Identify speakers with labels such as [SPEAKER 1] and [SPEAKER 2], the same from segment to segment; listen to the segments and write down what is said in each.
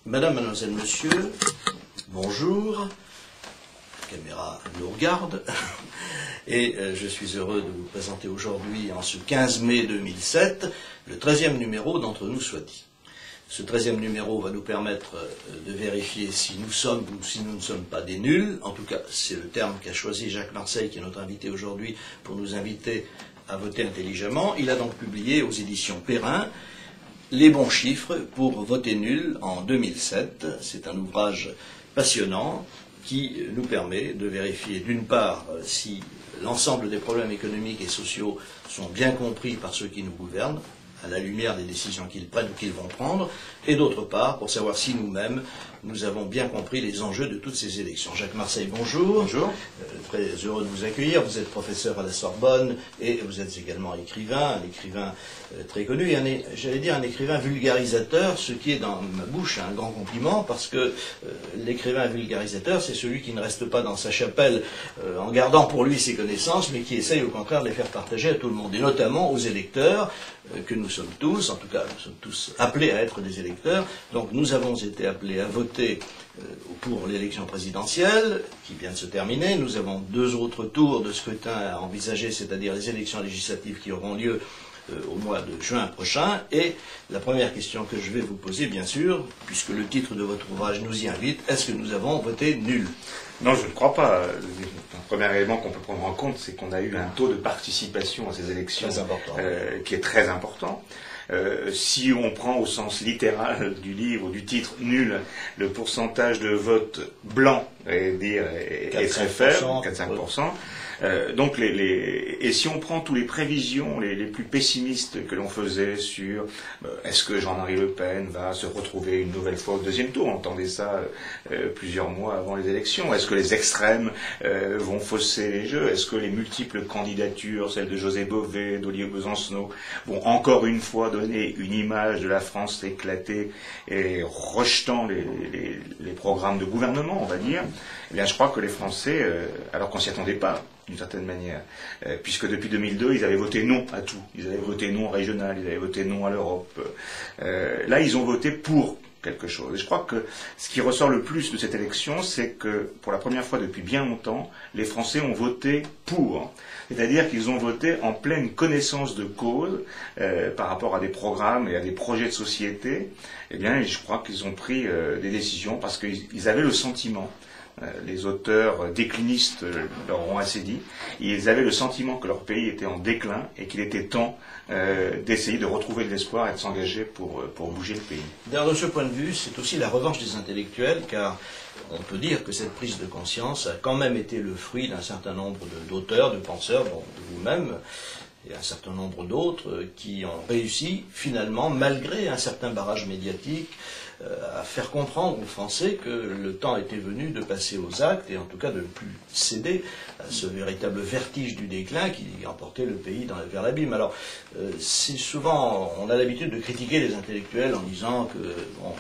[SPEAKER 1] Madame, mademoiselle, monsieur, bonjour. La caméra nous regarde. Et je suis heureux de vous présenter aujourd'hui, en ce 15 mai 2007, le 13e numéro d'Entre nous soit dit. Ce 13e numéro va nous permettre de vérifier si nous sommes ou si nous ne sommes pas des nuls. En tout cas, c'est le terme qu'a choisi Jacques Marseille, qui est notre invité aujourd'hui, pour nous inviter à voter intelligemment. Il a donc publié aux éditions Perrin Les bons chiffres pour voter nul en 2007. C'est un ouvrage passionnant qui nous permet de vérifier d'une part si l'ensemble des problèmes économiques et sociaux sont bien compris par ceux qui nous gouvernent, à la lumière des décisions qu'ils prennent ou qu'ils vont prendre, et d'autre part, pour savoir si nous-mêmes, nous avons bien compris les enjeux de toutes ces élections. Jacques Marseille, bonjour.
[SPEAKER 2] Bonjour.
[SPEAKER 1] Très heureux de vous accueillir. Vous êtes professeur à la Sorbonne et vous êtes également écrivain, un écrivain très connu, et j'allais dire un écrivain vulgarisateur, ce qui est dans ma bouche un grand compliment, parce que l'écrivain vulgarisateur, c'est celui qui ne reste pas dans sa chapelle en gardant pour lui ses connaissances, mais qui essaye au contraire de les faire partager à tout le monde, et notamment aux électeurs, que nous sommes tous, en tout cas nous sommes tous appelés à être des électeurs. Donc nous avons été appelés à voter pour l'élection présidentielle qui vient de se terminer. Nous avons 2 autres tours de scrutin à envisager, c'est-à-dire les élections législatives qui auront lieu au mois de juin prochain. Et la première question que je vais vous poser, bien sûr, puisque le titre de votre ouvrage nous y invite, est-ce que nous avons voté nul?
[SPEAKER 2] Non, je ne crois pas. Le premier élément qu'on peut prendre en compte, c'est qu'on a eu un taux de participation à ces élections qui est très important. Si on prend au sens littéral du livre, du titre, nul, le pourcentage de vote blanc est très faible, 4-5%. Donc et si on prend tous les prévisions les plus pessimistes que l'on faisait sur est-ce que Jean-Marie Le Pen va se retrouver une nouvelle fois au 2e tour, on entendait ça plusieurs mois avant les élections, est-ce que les extrêmes vont fausser les jeux, est-ce que les multiples candidatures, celles de José Bové, d'Olivier Besancenot, vont encore une fois donner une image de la France éclatée et rejetant les programmes de gouvernement, on va dire. Eh bien, je crois que les Français, alors qu'on s'y attendait pas, d'une certaine manière, puisque depuis 2002, ils avaient voté non à tout. Ils avaient voté non régional, ils avaient voté non à l'Europe. Là, ils ont voté pour quelque chose. Et je crois que ce qui ressort le plus de cette élection, c'est que, pour la première fois depuis bien longtemps, les Français ont voté pour. C'est-à-dire qu'ils ont voté en pleine connaissance de cause par rapport à des programmes et à des projets de société. Eh bien, je crois qu'ils ont pris des décisions parce qu'ils avaient le sentiment, les auteurs déclinistes leur ont assez dit, ils avaient le sentiment que leur pays était en déclin et qu'il était temps d'essayer de retrouver de l'espoir et de s'engager pour bouger le pays.
[SPEAKER 1] D'ailleurs, de ce point de vue, c'est aussi la revanche des intellectuels, car on peut dire que cette prise de conscience a quand même été le fruit d'un certain nombre d'auteurs, de penseurs, dont de vous-même, et un certain nombre d'autres, qui ont réussi, finalement, malgré un certain barrage médiatique, à faire comprendre aux Français que le temps était venu de passer aux actes, et en tout cas de ne plus céder à ce véritable vertige du déclin qui emportait le pays vers l'abîme. Alors, c'est souvent, on a l'habitude de critiquer les intellectuels en disant que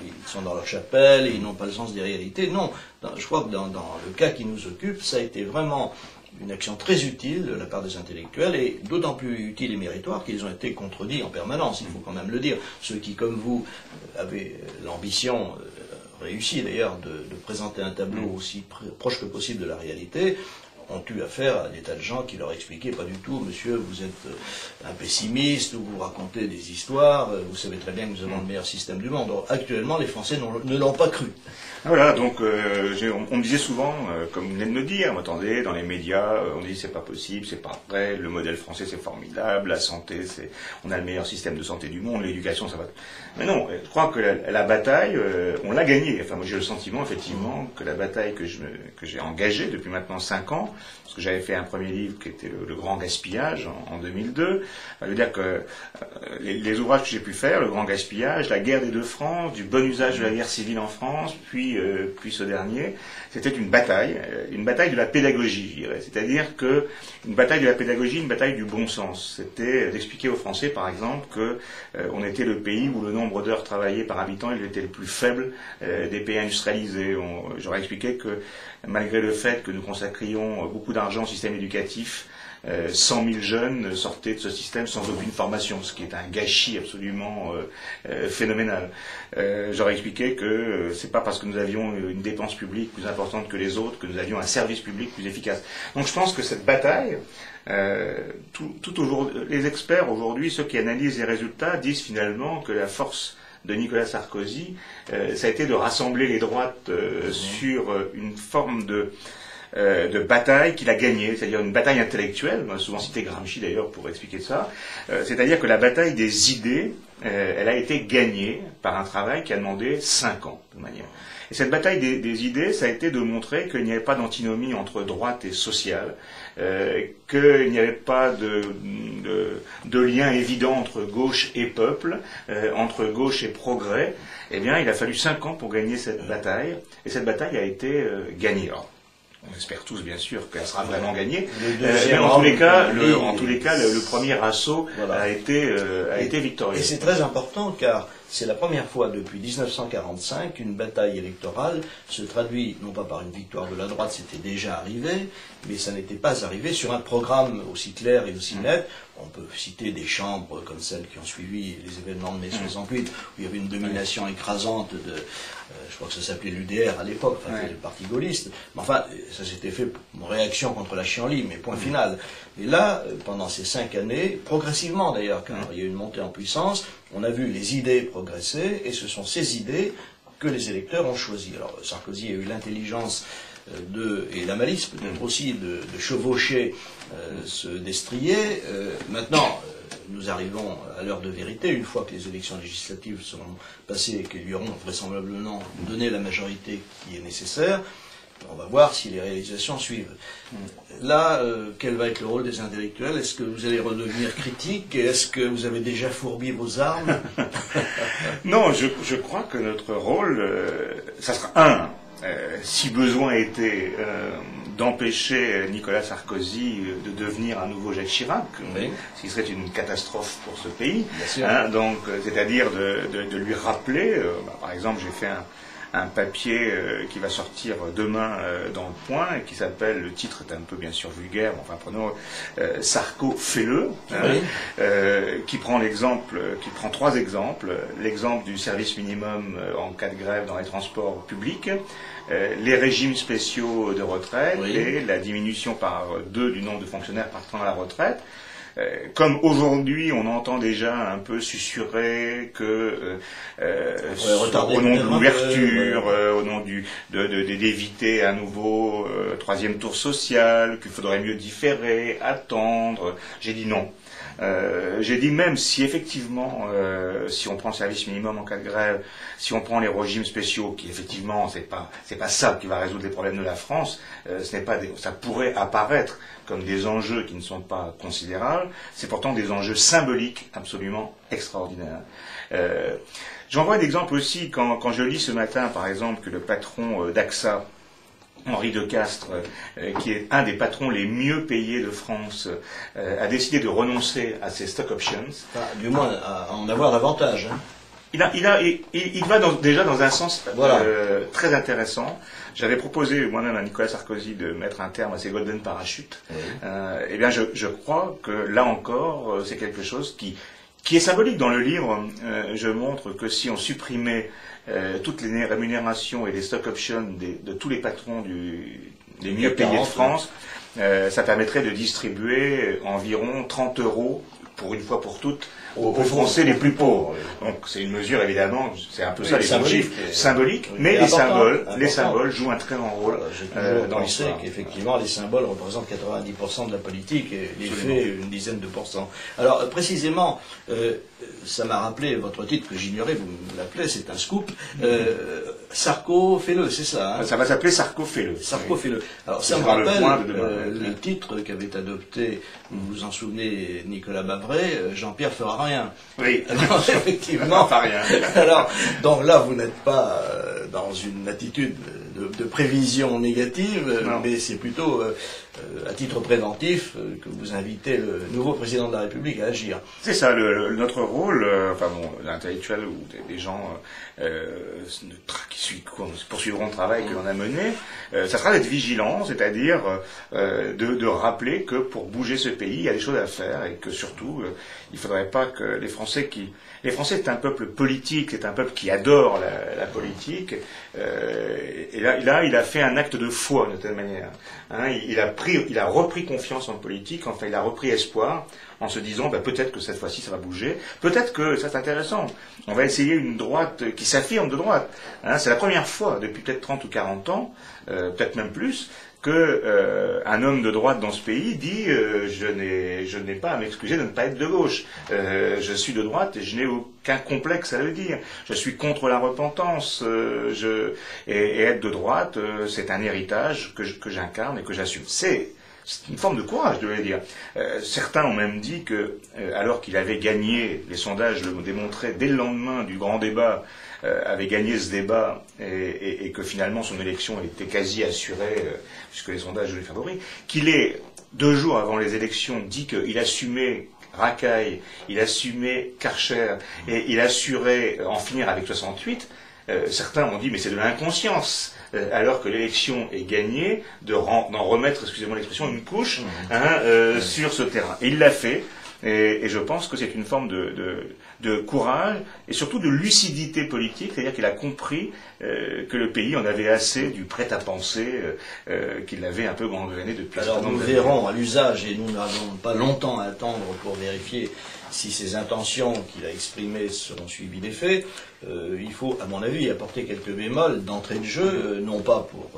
[SPEAKER 1] ils sont dans leur chapelle et ils n'ont pas le sens des réalités. Non, je crois que dans le cas qui nous occupe, ça a été vraiment une action très utile de la part des intellectuels, et d'autant plus utile et méritoire qu'ils ont été contredits en permanence, il faut quand même le dire. Ceux qui, comme vous, avaient l'ambition, réussie d'ailleurs, de présenter un tableau aussi proche que possible de la réalité, ont eu affaire à des tas de gens qui leur expliquaient pas du tout, monsieur, vous êtes un pessimiste, ou vous racontez des histoires, vous savez très bien que nous avons le meilleur système du monde. Donc, actuellement, les Français ne l'ont pas cru.
[SPEAKER 2] Voilà, donc on me disait souvent, comme vous venez de me dire, attendez, dans les médias, on dit c'est pas possible, c'est pas vrai, le modèle français c'est formidable, la santé, on a le meilleur système de santé du monde, l'éducation ça va. Mais non, je crois que la bataille, on l'a gagnée. Enfin, moi j'ai le sentiment effectivement que la bataille que j'ai engagée depuis maintenant 5 ans, parce que j'avais fait un premier livre qui était le Grand Gaspillage en 2002, ça veut dire que les ouvrages que j'ai pu faire, le Grand Gaspillage, la guerre des 2 francs, du bon usage de la guerre civile en France, puis ce dernier, c'était une bataille de la pédagogie, je dirais. C'est-à-dire que une bataille de la pédagogie, une bataille du bon sens. C'était d'expliquer aux Français, par exemple, que on était le pays où le nombre d'heures travaillées par habitant il était le plus faible des pays industrialisés. J'aurais expliqué que malgré le fait que nous consacrions beaucoup d'argent au système éducatif, 100 000 jeunes sortaient de ce système sans aucune formation, ce qui est un gâchis absolument phénoménal. J'aurais expliqué que c'est pas parce que nous avions une dépense publique plus importante que les autres que nous avions un service public plus efficace. Donc je pense que cette bataille, les experts aujourd'hui, ceux qui analysent les résultats, disent finalement que la force de Nicolas Sarkozy, ça a été de rassembler les droites sur une forme de bataille qu'il a gagnée, c'est-à-dire une bataille intellectuelle. On a souvent cité Gramsci d'ailleurs pour expliquer ça. C'est-à-dire que la bataille des idées, elle a été gagnée par un travail qui a demandé 5 ans de manière. Et cette bataille des idées, ça a été de montrer qu'il n'y avait pas d'antinomie entre droite et sociale, qu'il n'y avait pas de lien évident entre gauche et peuple, entre gauche et progrès. Eh bien, il a fallu 5 ans pour gagner cette bataille, et cette bataille a été gagnée. Alors, on espère tous, bien sûr, qu'elle sera vraiment gagnée. Mais en tous les cas, le premier assaut a été victorieux.
[SPEAKER 1] Et c'est très important, car c'est la première fois depuis 1945 qu'une bataille électorale se traduit, non pas par une victoire de la droite, c'était déjà arrivé, mais ça n'était pas arrivé sur un programme aussi clair et aussi net. On peut citer des chambres comme celles qui ont suivi les événements de mai 68, où il y avait une domination écrasante de, je crois que ça s'appelait l'UDR à l'époque, enfin, le parti gaulliste. Mais enfin, ça s'était fait en réaction contre la chienlit, mais point final. Et là, pendant ces 5 années, progressivement d'ailleurs, car il y a eu une montée en puissance, on a vu les idées progresser, et ce sont ces idées que les électeurs ont choisies. Alors Sarkozy a eu l'intelligence et la malice peut-être aussi de chevaucher ce destrier. Maintenant, nous arrivons à l'heure de vérité, une fois que les élections législatives seront passées et qu'ils lui auront vraisemblablement donné la majorité qui est nécessaire. On va voir si les réalisations suivent. Là, quel va être le rôle des intellectuels? Est-ce que vous allez redevenir critique? Est-ce que vous avez déjà fourbi vos armes?
[SPEAKER 2] Non, je crois que notre rôle, ça sera si besoin était, d'empêcher Nicolas Sarkozy de devenir un nouveau Jacques Chirac, ce qui serait une catastrophe pour ce pays. Donc, c'est-à-dire de lui rappeler, par exemple, j'ai fait un papier qui va sortir demain dans Le Point, et qui s'appelle, le titre est un peu bien sûr vulgaire, mais enfin prenons Sarko fais-le, qui prend 3 exemples. L'exemple du service minimum en cas de grève dans les transports publics, les régimes spéciaux de retraite et la diminution par 2 du nombre de fonctionnaires partant à la retraite. Comme aujourd'hui, on entend déjà un peu susurrer que au nom de l'ouverture, au nom d'éviter un nouveau 3e tour social, qu'il faudrait mieux différer, attendre, j'ai dit non. J'ai dit même si effectivement, si on prend le service minimum en cas de grève, si on prend les régimes spéciaux, qui effectivement c'est pas ça qui va résoudre les problèmes de la France, ça pourrait apparaître comme des enjeux qui ne sont pas considérables, c'est pourtant des enjeux symboliques absolument extraordinaires. J'envoie d'exemple aussi quand je lis ce matin par exemple que le patron d'AXA, Henri de Castres, qui est un des patrons les mieux payés de France, a décidé de renoncer à ses stock options.
[SPEAKER 1] Enfin, du moins, à en avoir davantage. Hein.
[SPEAKER 2] Il va déjà dans un sens très intéressant. J'avais proposé moi-même à Nicolas Sarkozy de mettre un terme à ces golden parachutes. Eh bien, je crois que là encore, c'est quelque chose qui est symbolique. Dans le livre, je montre que si on supprimait toutes les rémunérations et les stock options de tous les patrons des mieux payés de France, ça permettrait de distribuer environ 30 € pour une fois pour toutes aux Français les plus pauvres. Donc c'est une mesure évidemment, c'est un peu ça les chiffres symboliques, mais les symboles jouent un très grand rôle dans l'histoire.
[SPEAKER 1] Qu'effectivement les symboles représentent 90% de la politique et les faits une dizaine de pourcents. Alors précisément, ça m'a rappelé votre titre que j'ignorais, vous me l'appelez, c'est un scoop. Sarko fais-le, c'est ça.
[SPEAKER 2] Ça va s'appeler Sarko fais-le.
[SPEAKER 1] Sarko fais-le. Alors ça me rappelle le titre qu'avait adopté, vous vous en souvenez, Nicolas Bavray, Jean-Pierre fera rien.
[SPEAKER 2] Oui.
[SPEAKER 1] Alors, effectivement.
[SPEAKER 2] Pas rien.
[SPEAKER 1] Alors, donc là, vous n'êtes pas dans une attitude de prévision négative, mais c'est plutôt à titre préventif que vous invitez le nouveau président de la République à agir.
[SPEAKER 2] C'est ça, notre rôle, l'intellectuel ou des gens qui poursuivront le travail que l'on a mené, ça sera d'être vigilant, c'est-à-dire de rappeler que pour bouger ce pays, il y a des choses à faire et que surtout, il ne faudrait pas que les Français c'est un peuple politique, c'est un peuple qui adore la politique, et là, il a fait un acte de foi de telle manière. Il a repris confiance en politique, enfin, il a repris espoir, en se disant, peut-être que cette fois-ci, ça va bouger, peut-être que, ça c'est intéressant, on va essayer une droite qui s'affirme de droite. C'est la première fois, depuis peut-être 30 ou 40 ans, peut-être même plus, que un homme de droite dans ce pays dit je n'ai pas à m'excuser de ne pas être de gauche. Je suis de droite et je n'ai aucun complexe à le dire. Je suis contre la repentance. Et être de droite, c'est un héritage que j'incarne et que j'assume. C'est une forme de courage, je devais dire. Certains ont même dit que, alors qu'il avait gagné, les sondages le démontraient dès le lendemain du grand débat, avait gagné ce débat et que finalement son élection était quasi assurée, puisque les sondages le favorisent, qu'il est, 2 jours avant les élections, dit qu'il assumait Racaille, il assumait Karcher, et il assurait en finir avec 68, certains ont dit mais c'est de l'inconscience, alors que l'élection est gagnée, d'en remettre, excusez-moi l'expression, une couche sur ce terrain. Et il l'a fait. Et je pense que c'est une forme de courage et surtout de lucidité politique, c'est-à-dire qu'il a compris que le pays en avait assez du prêt-à-penser qu'il avait un peu gangréné depuis.
[SPEAKER 1] Alors nous verrons à l'usage, et nous n'avons pas longtemps à attendre pour vérifier si ces intentions qu'il a exprimées seront suivies des faits. Il faut, à mon avis, apporter quelques bémols d'entrée de jeu, non pas pour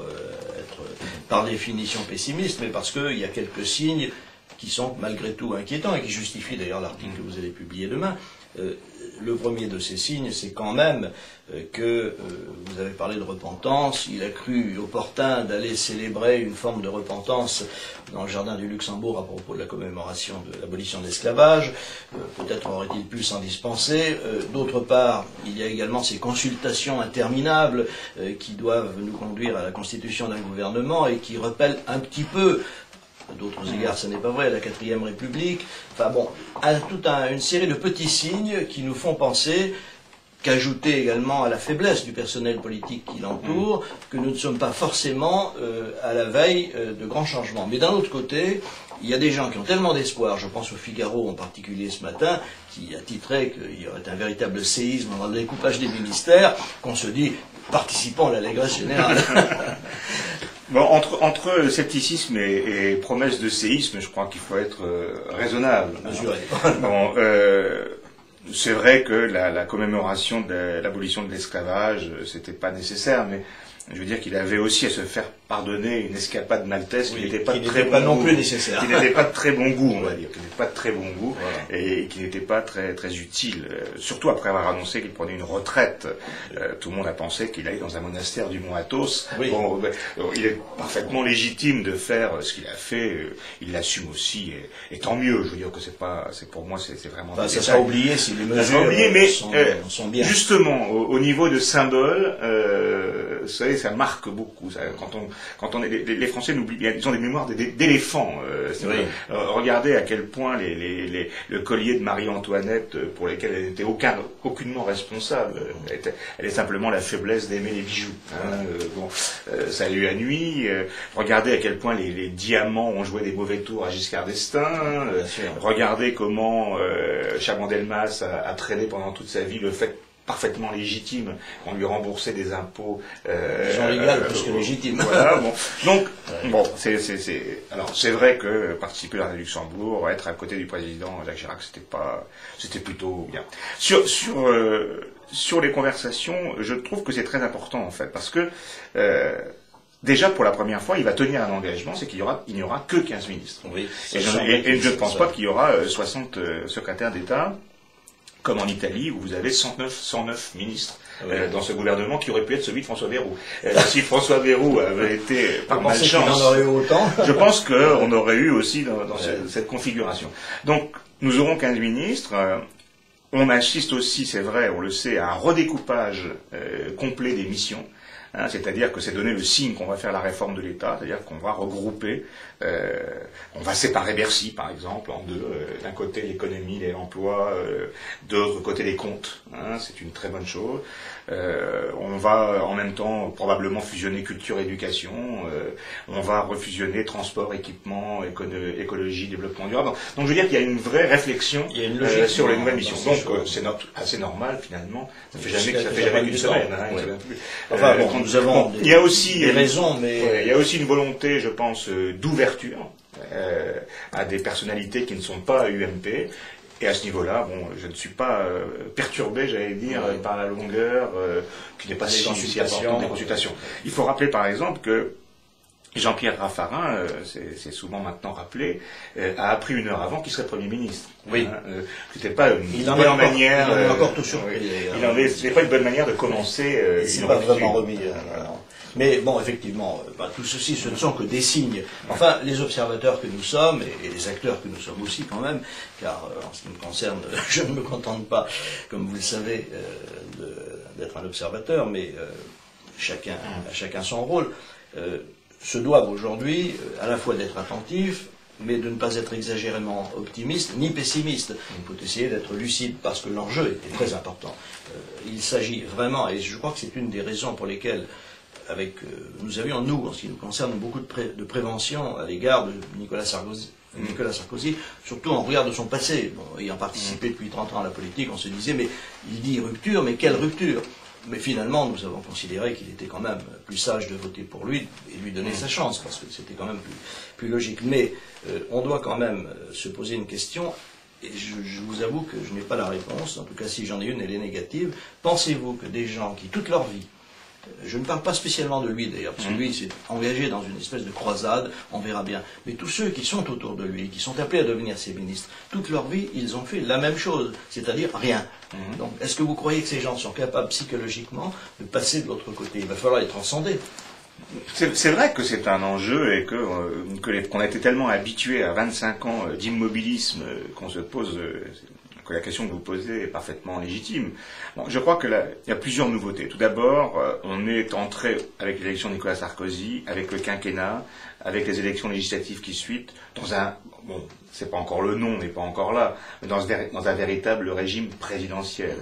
[SPEAKER 1] être par définition pessimiste, mais parce qu'il y a quelques signes qui sont malgré tout inquiétants et qui justifient d'ailleurs l'article que vous allez publier demain. Le premier de ces signes, c'est quand même que, vous avez parlé de repentance, il a cru opportun d'aller célébrer une forme de repentance dans le jardin du Luxembourg à propos de la commémoration de l'abolition de l'esclavage. Peut-être aurait-il pu s'en dispenser. D'autre part, il y a également ces consultations interminables qui doivent nous conduire à la constitution d'un gouvernement et qui rappellent un petit peu, à d'autres égards, ce n'est pas vrai, la 4e République. Enfin bon, une série de petits signes qui nous font penser qu'ajouter également à la faiblesse du personnel politique qui l'entoure, que nous ne sommes pas forcément à la veille de grands changements. Mais d'un autre côté, il y a des gens qui ont tellement d'espoir, je pense au Figaro en particulier ce matin, qui a titré qu'il y aurait un véritable séisme dans le découpage des ministères, qu'on se dit, participons à l'allégresse générale.
[SPEAKER 2] Bon, entre scepticisme et promesse de séisme, je crois qu'il faut être raisonnable.
[SPEAKER 1] Mesuré.
[SPEAKER 2] Bon, c'est vrai que la commémoration de l'abolition de l'esclavage, c'était pas nécessaire, mais je veux dire qu'il avait aussi à se faire pardonner une escapade maltaise qui n'était pas de très bon goût. Qui n'était pas de très bon goût, on va dire, qui n'était pas de très bon goût, voilà. Et qui n'était pas très très utile. Surtout après avoir annoncé qu'il prenait une retraite, tout le monde a pensé qu'il allait dans un monastère du Mont Athos. Oui. Bon, il est parfaitement légitime de faire ce qu'il a fait. Il l'assume aussi, et tant mieux. Je veux dire que c'est pour moi, c'est vraiment.
[SPEAKER 1] Enfin, ça sera oublié si les mesures sont bien.
[SPEAKER 2] Justement, au niveau de symbole, vous savez, ça marque beaucoup. Ça, quand on est, les Français n'oublient, ils ont des mémoires d'éléphants. Oui. Regardez à quel point le collier de Marie-Antoinette, pour lesquels elle n'était aucunement responsable, elle est simplement la faiblesse d'aimer les bijoux. Salut la nuit. Regardez à quel point les diamants ont joué des mauvais tours à Giscard d'Estaing. Regardez comment Chaban-Delmas a traîné pendant toute sa vie le fait parfaitement légitime, on lui remboursait des impôts.
[SPEAKER 1] Gens légal plus que légitime.
[SPEAKER 2] Voilà, bon. Donc, bon, alors, c'est vrai que participer à la Luxembourg, être à côté du président Jacques Chirac, c'était plutôt bien. Sur les conversations, je trouve que c'est très important, en fait, parce que, déjà, pour la première fois, il va tenir un engagement, c'est qu'il n'y aura que 15 ministres. Oui, et je ne pense pas qu'il y aura 60 secrétaires d'État, comme en Italie, où vous avez 109 ministres dans ce gouvernement qui aurait pu être celui de François Bayrou. Si François Bayrou avait été par malchance, je pense qu'on aurait eu aussi dans cette configuration. Donc, nous aurons 15 ministres. On assiste aussi, c'est vrai, on le sait, à un redécoupage complet des missions. Hein, c'est-à-dire que c'est donner le signe qu'on va faire la réforme de l'État, c'est-à-dire qu'on va regrouper, on va séparer Bercy, par exemple, en deux. D'un côté l'économie et l'emploi, de l'autre côté les comptes. Hein, c'est une très bonne chose. On va en même temps probablement fusionner culture et éducation. On va refusionner transport, équipement, écologie, développement durable. Donc je veux dire qu'il y a une vraie réflexion sur les nouvelles missions. Donc c'est assez normal finalement. Ça fait jamais qu'une semaine. Hein, ouais.
[SPEAKER 1] Enfin bon, nous avons
[SPEAKER 2] il y a aussi
[SPEAKER 1] des raisons, mais
[SPEAKER 2] il y a aussi une volonté, je pense, d'ouverture à des personnalités qui ne sont pas UMP. Et à ce niveau-là, bon, je ne suis pas perturbé, j'allais dire, par la longueur qui n'est pas si importante des consultations. Il faut rappeler, par exemple, que Jean-Pierre Raffarin, c'est souvent maintenant rappelé, a appris 1 heure avant qu'il serait Premier ministre.
[SPEAKER 1] Oui.
[SPEAKER 2] C'était pas une bonne manière.
[SPEAKER 1] Il en est encore tout surpris.
[SPEAKER 2] C'était pas une bonne manière de commencer.
[SPEAKER 1] Il s'est pas vraiment remis. Mais bon, effectivement, tout ceci, ce ne sont que des signes. Enfin, les observateurs que nous sommes, et les acteurs que nous sommes aussi quand même, car en ce qui me concerne, je ne me contente pas, comme vous le savez, d'être un observateur, mais chacun son rôle, se doivent aujourd'hui à la fois d'être attentifs, mais de ne pas être exagérément optimiste ni pessimiste. Il faut essayer d'être lucide parce que l'enjeu était très important. Il s'agit vraiment, et je crois que c'est une des raisons pour lesquelles nous avions, nous, en ce qui nous concerne, beaucoup de prévention à l'égard de Nicolas Sarkozy, surtout en regard de son passé. Bon, ayant participé depuis 30 ans à la politique, on se disait, mais il dit rupture, mais quelle rupture? Mais finalement, nous avons considéré qu'il était quand même plus sage de voter pour lui et lui donner sa chance, parce que c'était quand même plus logique. Mais on doit quand même se poser une question, et je vous avoue que je n'ai pas la réponse, en tout cas si j'en ai une, elle est négative. Pensez-vous que des gens qui, toute leur vie, je ne parle pas spécialement de lui d'ailleurs, parce que lui s'est engagé dans une espèce de croisade, on verra bien. Mais tous ceux qui sont autour de lui, qui sont appelés à devenir ses ministres, toute leur vie, ils ont fait la même chose, c'est-à-dire rien. Donc, est-ce que vous croyez que ces gens sont capables psychologiquement de passer de l'autre côté? Il va falloir les transcender.
[SPEAKER 2] C'est vrai que c'est un enjeu et qu'on a été tellement habitué à 25 ans d'immobilisme qu'on se pose... que la question que vous posez est parfaitement légitime. Bon, je crois qu'il y a plusieurs nouveautés. Tout d'abord, on est entré avec l'élection de Nicolas Sarkozy, avec le quinquennat, avec les élections législatives qui suivent, dans un... Bon, c'est pas encore le nom, n'est pas encore là, mais dans un véritable régime présidentiel.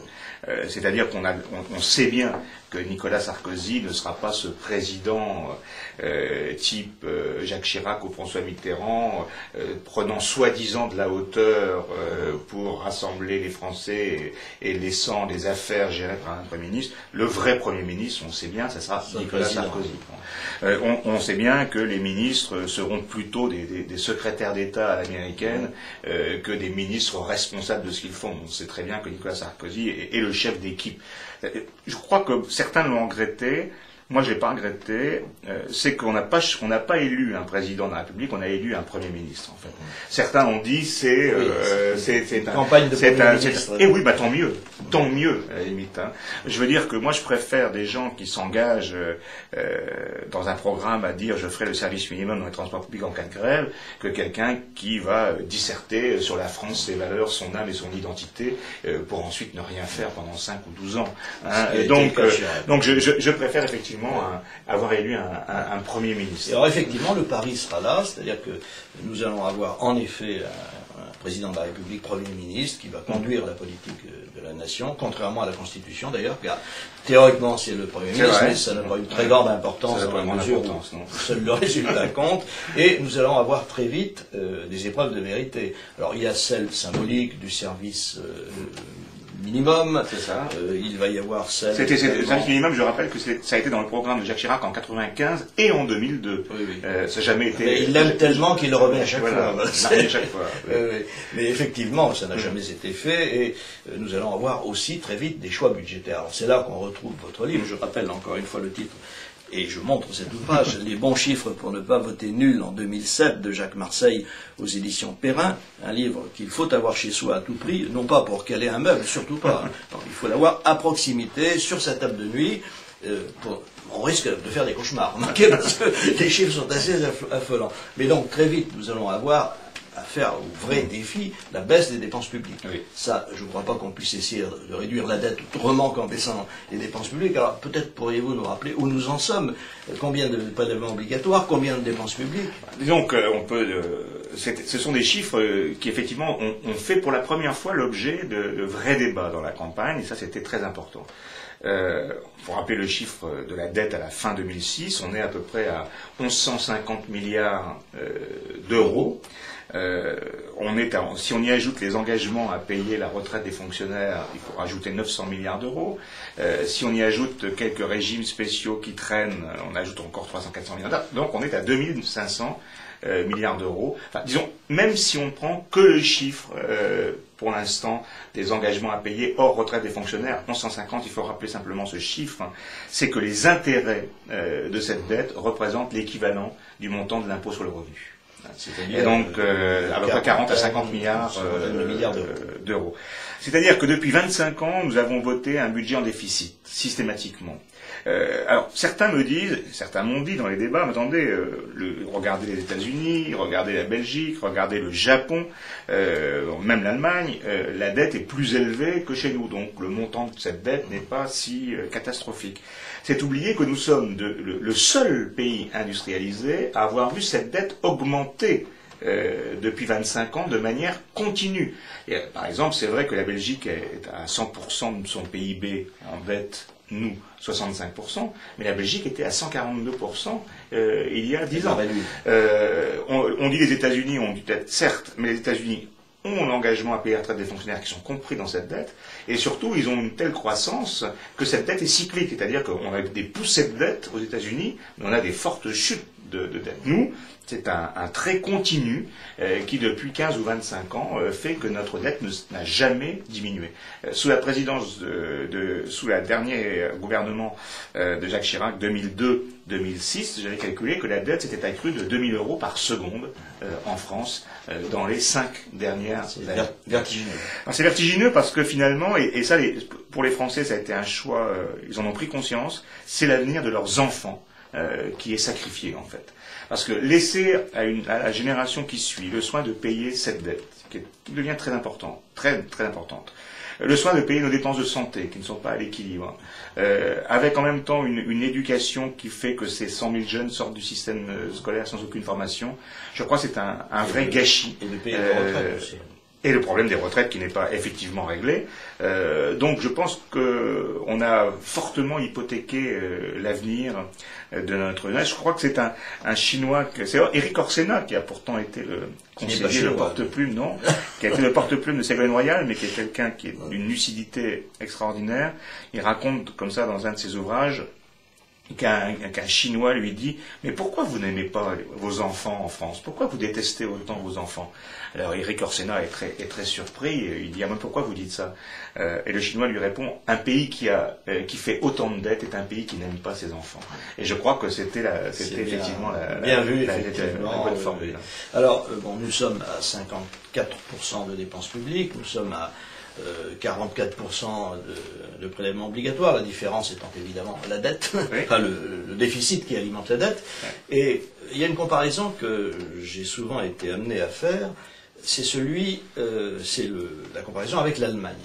[SPEAKER 2] C'est-à-dire qu'on sait bien que Nicolas Sarkozy ne sera pas ce président type Jacques Chirac ou François Mitterrand, prenant soi-disant de la hauteur pour rassembler les Français et laissant les affaires gérées par un Premier ministre. Le vrai Premier ministre, on sait bien, ça sera Nicolas Sarkozy. On sait bien que les ministres seront plutôt des secrétaires d'État à l'américaine que des ministres responsables de ce qu'ils font. On sait très bien que Nicolas Sarkozy est le chef d'équipe. Je crois que certains l'ont regretté. Moi, je l'ai pas regretté. C'est qu'on n'a pas élu un président de la République, on a élu un Premier ministre. En fait, certains ont dit c'est
[SPEAKER 1] une campagne de Premier ministre.
[SPEAKER 2] Et oui, tant mieux à la limite. Hein. Je veux dire que moi, je préfère des gens qui s'engagent dans un programme à dire je ferai le service minimum dans les transports publics en cas de grève, que quelqu'un qui va disserter sur la France, ses valeurs, son âme et son identité, pour ensuite ne rien faire pendant 5 ou 12 ans. Hein. Et donc je préfère effectivement avoir élu un Premier ministre.
[SPEAKER 1] Et alors effectivement, le pari sera là, c'est-à-dire que nous allons avoir en effet un président de la République, Premier ministre, qui va conduire la politique de la nation, contrairement à la Constitution d'ailleurs, car théoriquement c'est le Premier ministre, mais ça n'a pas une très grande importance dans la mesure où seul le résultat compte, et nous allons avoir très vite des épreuves de vérité. Alors il y a celle symbolique du service minimum,
[SPEAKER 2] c'est ça.
[SPEAKER 1] Il va y avoir celle...
[SPEAKER 2] Le service minimum, je rappelle que ça a été dans le programme de Jacques Chirac en 1995 et en 2002.
[SPEAKER 1] Oui.
[SPEAKER 2] Ça n'a jamais été...
[SPEAKER 1] Mais il l'aime tellement qu'il le remet à chaque fois.
[SPEAKER 2] À chaque fois.
[SPEAKER 1] Mais effectivement, ça n'a jamais été fait et nous allons avoir aussi très vite des choix budgétaires. Alors c'est là qu'on retrouve votre livre. Je rappelle encore une fois le titre. Et je montre cet ouvrage, Les bons chiffres pour ne pas voter nul en 2007 de Jacques Marseille aux éditions Perrin, un livre qu'il faut avoir chez soi à tout prix, non pas pour caler un meuble, surtout pas. Alors, il faut l'avoir à proximité, sur sa table de nuit, on risque de faire des cauchemars, remarquez, parce que les chiffres sont assez affolants. Mais donc très vite, nous allons avoir à faire au vrai défi la baisse des dépenses publiques.
[SPEAKER 2] Oui.
[SPEAKER 1] Ça, je ne crois pas qu'on puisse essayer de réduire la dette autrement qu'en baissant les dépenses publiques. Alors peut-être pourriez-vous nous rappeler où nous en sommes, combien de prélèvements obligatoires, combien de dépenses publiques?
[SPEAKER 2] Disons qu'on peut... ce sont des chiffres qui effectivement ont fait pour la première fois l'objet de vrais débats dans la campagne, et ça c'était très important. Pour rappeler le chiffre de la dette à la fin 2006, on est à peu près à 1150 milliards d'euros. Si on y ajoute les engagements à payer la retraite des fonctionnaires, il faut rajouter 900 milliards d'euros. Si on y ajoute quelques régimes spéciaux qui traînent, on ajoute encore 300-400 milliards d'euros. Donc on est à 2500 milliards d'euros. Enfin, disons, même si on prend que le chiffre, pour l'instant, des engagements à payer hors retraite des fonctionnaires, 1150, il faut rappeler simplement ce chiffre, c'est que les intérêts de cette dette représentent l'équivalent du montant de l'impôt sur le revenu. Et donc, à peu près 40 à 50 milliards d'euros. C'est-à-dire que depuis 25 ans, nous avons voté un budget en déficit, systématiquement. Alors, certains m'ont dit dans les débats, mais attendez, regardez les États-Unis, regardez la Belgique, regardez le Japon, même l'Allemagne, la dette est plus élevée que chez nous. Donc, le montant de cette dette n'est pas si catastrophique. C'est oublier que nous sommes le seul pays industrialisé à avoir vu cette dette augmenter depuis 25 ans de manière continue. Et, par exemple, c'est vrai que la Belgique est à 100% de son PIB en dette, nous, 65%, mais la Belgique était à 142% il y a 10 ans. On dit les États-Unis ont une dette, certes, mais les États-Unis ont l'engagement à payer la retraite des fonctionnaires qui sont compris dans cette dette, et surtout, ils ont une telle croissance que cette dette est cyclique, c'est-à-dire qu'on a des poussées de dette aux États-Unis, mais on a des fortes chutes de dette. Nous, c'est un trait continu qui, depuis 15 ou 25 ans, fait que notre dette n'a jamais diminué. Sous la présidence sous la dernière gouvernement de Jacques Chirac, 2002-2006, j'avais calculé que la dette s'était accrue de 2000 euros par seconde en France dans les 5 dernières années.
[SPEAKER 1] C'est vertigineux.
[SPEAKER 2] C'est vertigineux parce que finalement, et ça, pour les Français, ça a été un choix, ils en ont pris conscience, c'est l'avenir de leurs enfants qui est sacrifié en fait. Parce que laisser à la génération qui suit le soin de payer cette dette, qui devient très importante, très, très importante, le soin de payer nos dépenses de santé, qui ne sont pas à l'équilibre, avec en même temps une éducation qui fait que ces 100 000 jeunes sortent du système scolaire sans aucune formation, je crois que c'est un vrai gâchis.
[SPEAKER 1] Et de payer les retraites aussi.
[SPEAKER 2] Et le problème des retraites qui n'est pas effectivement réglé. Donc je pense qu'on a fortement hypothéqué l'avenir de notre jeunesse. Je crois que c'est un Chinois, c'est Éric Orsena qui a pourtant été le conseiller, le porte-plume, non, qui a été le porte-plume de Ségolène Royal, mais qui est quelqu'un qui est d'une lucidité extraordinaire. Il raconte comme ça dans un de ses ouvrages qu'un Chinois lui dit « Mais pourquoi vous n'aimez pas vos enfants en France? Pourquoi vous détestez autant vos enfants ?» Alors Éric Orsena est très surpris, il dit « Ah, mais pourquoi vous dites ça ?» Et le Chinois lui répond « Un pays qui fait autant de dettes est un pays qui n'aime pas ses enfants. » Et je crois que c'était effectivement
[SPEAKER 1] la
[SPEAKER 2] bonne formule.
[SPEAKER 1] Alors, nous sommes à 54% de dépenses publiques, nous sommes à 44% de prélèvements obligatoires, la différence étant évidemment la dette, oui. Enfin le déficit qui alimente la dette. Oui. Et il y a une comparaison que j'ai souvent été amené à faire, c'est la comparaison avec l'Allemagne.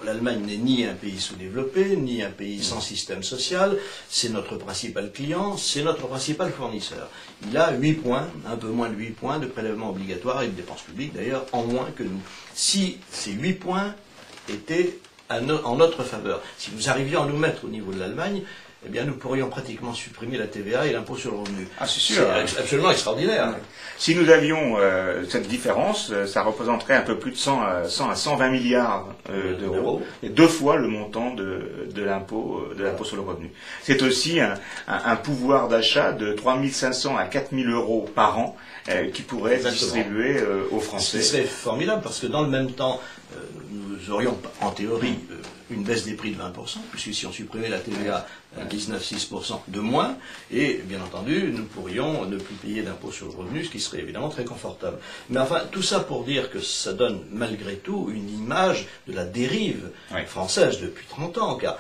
[SPEAKER 1] L'Allemagne n'est ni un pays sous-développé, ni un pays sans système social, c'est notre principal client, c'est notre principal fournisseur. Il a 8 points, un peu moins de 8 points de prélèvements obligatoires et de dépenses publiques d'ailleurs, en moins que nous. Si ces 8 points étaient en notre faveur, si nous arrivions à nous mettre au niveau de l'Allemagne, eh bien nous pourrions pratiquement supprimer la TVA et l'impôt sur le revenu.
[SPEAKER 2] Ah, c'est sûr.
[SPEAKER 1] C'est absolument extraordinaire.
[SPEAKER 2] Si nous avions cette différence, ça représenterait un peu plus de 100 à 120 milliards d'euros, et 2 fois le montant de l'impôt sur le revenu. C'est aussi un pouvoir d'achat de 3 500 à 4 000 euros par an qui pourrait être distribué aux Français.
[SPEAKER 1] Ce serait formidable parce que dans le même temps, nous aurions en théorie une baisse des prix de 20%, puisque si on supprimait la TVA à 19,6% de moins, et bien entendu, nous pourrions ne plus payer d'impôt sur le revenu, ce qui serait évidemment très confortable. Mais enfin, tout ça pour dire que ça donne malgré tout une image de la dérive française depuis 30 ans, car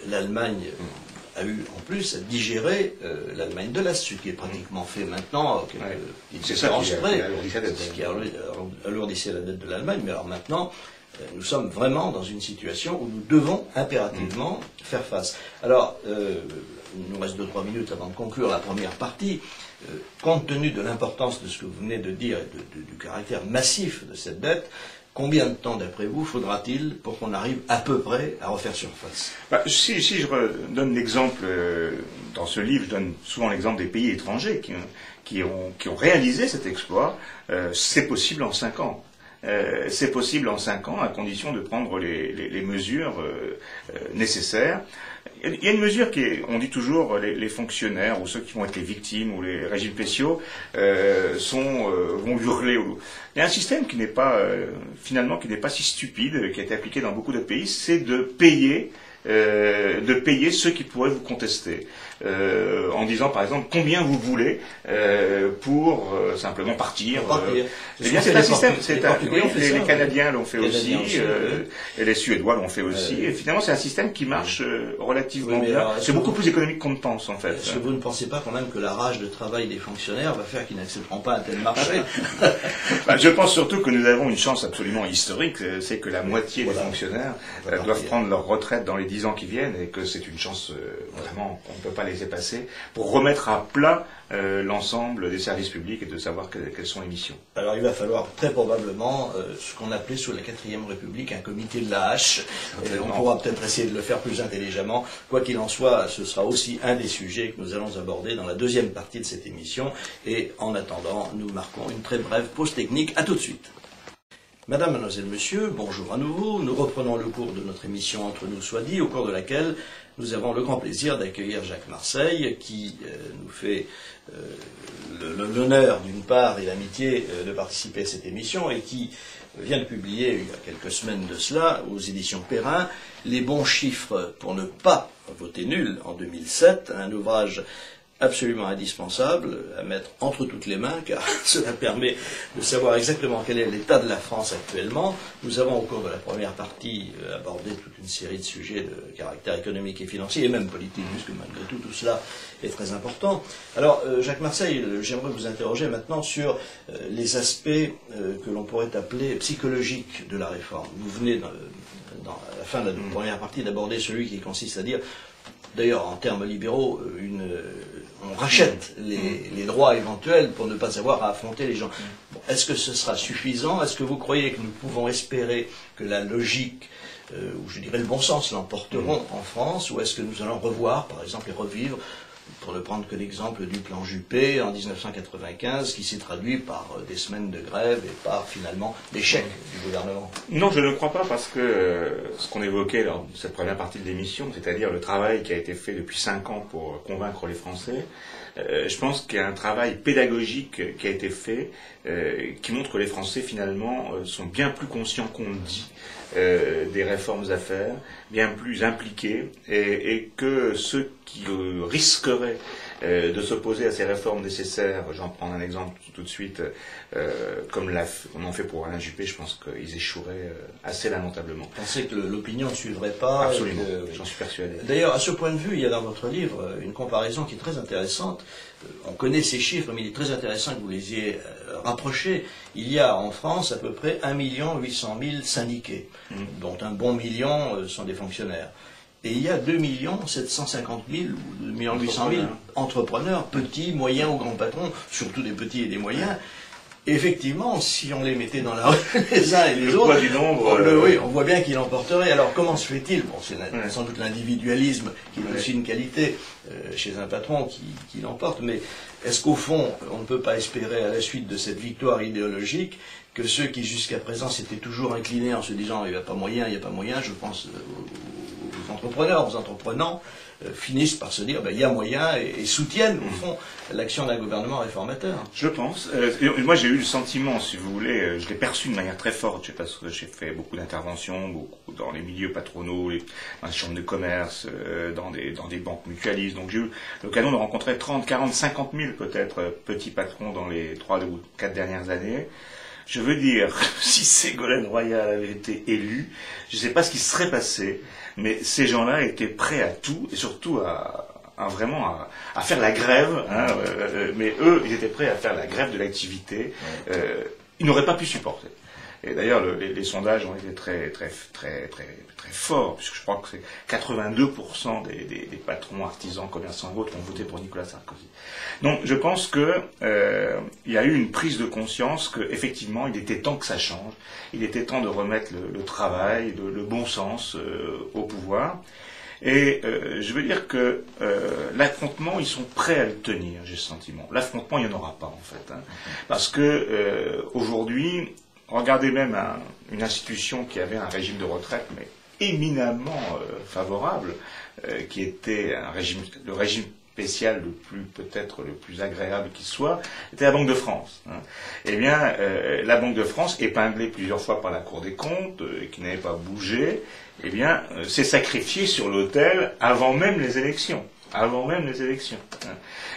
[SPEAKER 1] l'Allemagne a eu en plus à digérer l'Allemagne de l'Est, ce qui est pratiquement fait maintenant,
[SPEAKER 2] c'est ça
[SPEAKER 1] qui alourdissait la dette de l'Allemagne, mais alors maintenant, nous sommes vraiment dans une situation où nous devons impérativement faire face. Alors, il nous reste 2-3 minutes avant de conclure la première partie. Compte tenu de l'importance de ce que vous venez de dire et du caractère massif de cette dette, combien de temps, d'après vous, faudra-t-il pour qu'on arrive à peu près à refaire surface?
[SPEAKER 2] Si je donne l'exemple, dans ce livre, je donne souvent l'exemple des pays étrangers qui ont réalisé cet exploit, c'est possible en 5 ans. C'est possible en 5 ans, à condition de prendre les mesures nécessaires. Il y a une mesure on dit toujours, les fonctionnaires ou ceux qui vont être les victimes ou les régimes spéciaux vont hurler. Il y a un système qui n'est pas si stupide, qui a été appliqué dans beaucoup de pays, c'est de payer ceux qui pourraient vous contester. En disant par exemple combien vous voulez pour simplement partir. Eh bien, c'est un système. Les Canadiens l'ont fait aussi, et les Suédois l'ont fait aussi. Et finalement, c'est un système qui marche relativement bien. C'est beaucoup plus économique qu'on ne pense, en fait.
[SPEAKER 1] Est-ce que vous ne pensez pas quand même que la rage de travail des fonctionnaires va faire qu'ils n'accepteront pas un tel marché?
[SPEAKER 2] Je pense surtout que nous avons une chance absolument historique, c'est que la moitié des fonctionnaires doivent prendre leur retraite dans les 10 ans qui viennent, et que c'est une chance vraiment qu'on ne peut pas laisser passer pour remettre à plat l'ensemble des services publics et de savoir quelles sont les missions.
[SPEAKER 1] Alors il va falloir très probablement ce qu'on appelait sous la 4e République un comité de la hache. On pourra peut-être essayer de le faire plus intelligemment. Quoi qu'il en soit, ce sera aussi un des sujets que nous allons aborder dans la deuxième partie de cette émission. Et en attendant, nous marquons une très brève pause technique. À tout de suite. Madame, mademoiselle, monsieur, bonjour à nouveau. Nous reprenons le cours de notre émission Entre nous soit dit, au cours de laquelle nous avons le grand plaisir d'accueillir Jacques Marseille, qui nous fait l'honneur d'une part et l'amitié de participer à cette émission, et qui vient de publier il y a quelques semaines de cela, aux éditions Perrin, Les bons chiffres pour ne pas voter nul en 2007, un ouvrage absolument indispensable à mettre entre toutes les mains, car cela permet de savoir exactement quel est l'état de la France actuellement. Nous avons au cours de la première partie abordé toute une série de sujets de caractère économique et financier, et même politique, puisque malgré tout cela est très important. Alors, Jacques Marseille, j'aimerais vous interroger maintenant sur les aspects que l'on pourrait appeler psychologiques de la réforme. Vous venez, dans la fin de la première partie, d'aborder celui qui consiste à dire, d'ailleurs, en termes libéraux, on rachète les droits éventuels pour ne pas avoir à affronter les gens. Bon, est-ce que ce sera suffisant? Est-ce que vous croyez que nous pouvons espérer que la logique, ou je dirais le bon sens, l'emporteront en France? Ou est-ce que nous allons revoir, par exemple, et revivre, pour ne prendre que l'exemple du plan Juppé en 1995, qui s'est traduit par des semaines de grève et par finalement l'échec du gouvernement?
[SPEAKER 2] Non, je ne crois pas, parce que ce qu'on évoquait lors de cette première partie de l'émission, c'est-à-dire le travail qui a été fait depuis 5 ans pour convaincre les Français, je pense qu'il y a un travail pédagogique qui a été fait, qui montre que les Français finalement sont bien plus conscients qu'on le dit des réformes à faire, bien plus impliqués, et que ceux qui risqueraient de s'opposer à ces réformes nécessaires, j'en prends un exemple tout de suite, comme on en fait pour Alain Juppé, je pense qu'ils échoueraient assez lamentablement.
[SPEAKER 1] Vous pensez que l'opinion ne suivrait pas?
[SPEAKER 2] Absolument, j'en suis persuadé.
[SPEAKER 1] D'ailleurs, à ce point de vue, il y a dans votre livre une comparaison qui est très intéressante. On connaît ces chiffres, mais il est très intéressant que vous les ayez rapprochés. Il y a en France à peu près 1 800 000 syndiqués, dont un bon million sont des fonctionnaires. Et il y a 2 750 000 ou 2 800 000 entrepreneurs, petits, moyens ou grands patrons, surtout des petits et des moyens. Effectivement, si on les mettait dans la rue les uns et les autres,
[SPEAKER 2] du nombre,
[SPEAKER 1] oui, on voit bien qu'il emporterait. Alors comment se fait-il? Bon, c'est sans doute l'individualisme qui est aussi une qualité chez un patron qui l'emporte, mais est-ce qu'au fond, on ne peut pas espérer à la suite de cette victoire idéologique que ceux qui jusqu'à présent s'étaient toujours inclinés en se disant il n'y a pas moyen, je pense aux entrepreneurs, aux entreprenants, finissent par se dire il y a moyen et soutiennent au fond l'action d'un gouvernement réformateur?
[SPEAKER 2] Je pense. Moi j'ai eu le sentiment, si vous voulez, je l'ai perçu de manière très forte, parce que j'ai fait beaucoup d'interventions, beaucoup dans les milieux patronaux, dans les chambres de commerce, dans des banques mutualistes. Donc j'ai eu l'occasion de rencontrer 30, 40, 50 000 peut-être petits patrons dans les 3 ou 4 dernières années. Je veux dire, si Ségolène Royal avait été élue, je ne sais pas ce qui serait passé, mais ces gens-là étaient prêts à tout, et surtout vraiment à faire la grève, hein, mais eux, ils étaient prêts à faire la grève de l'activité. Ils n'auraient pas pu supporter. Et d'ailleurs, les sondages ont été très forts, puisque je crois que c'est 82% des patrons, artisans, commerçants et autres ont voté pour Nicolas Sarkozy. Donc, je pense que il y a eu une prise de conscience qu'effectivement, il était temps que ça change. Il était temps de remettre le travail, le bon sens au pouvoir. Et je veux dire que l'affrontement, ils sont prêts à le tenir, j'ai ce sentiment. L'affrontement, il n'y en aura pas, en fait. Hein, parce que aujourd'hui, regardez même une institution qui avait un régime de retraite, mais éminemment favorable, qui était le régime spécial peut-être le plus agréable qui soit, était la Banque de France. Hein. Eh bien, la Banque de France, épinglée plusieurs fois par la Cour des comptes, qui n'avait pas bougé, eh bien, s'est sacrifiée sur l'autel avant même les élections.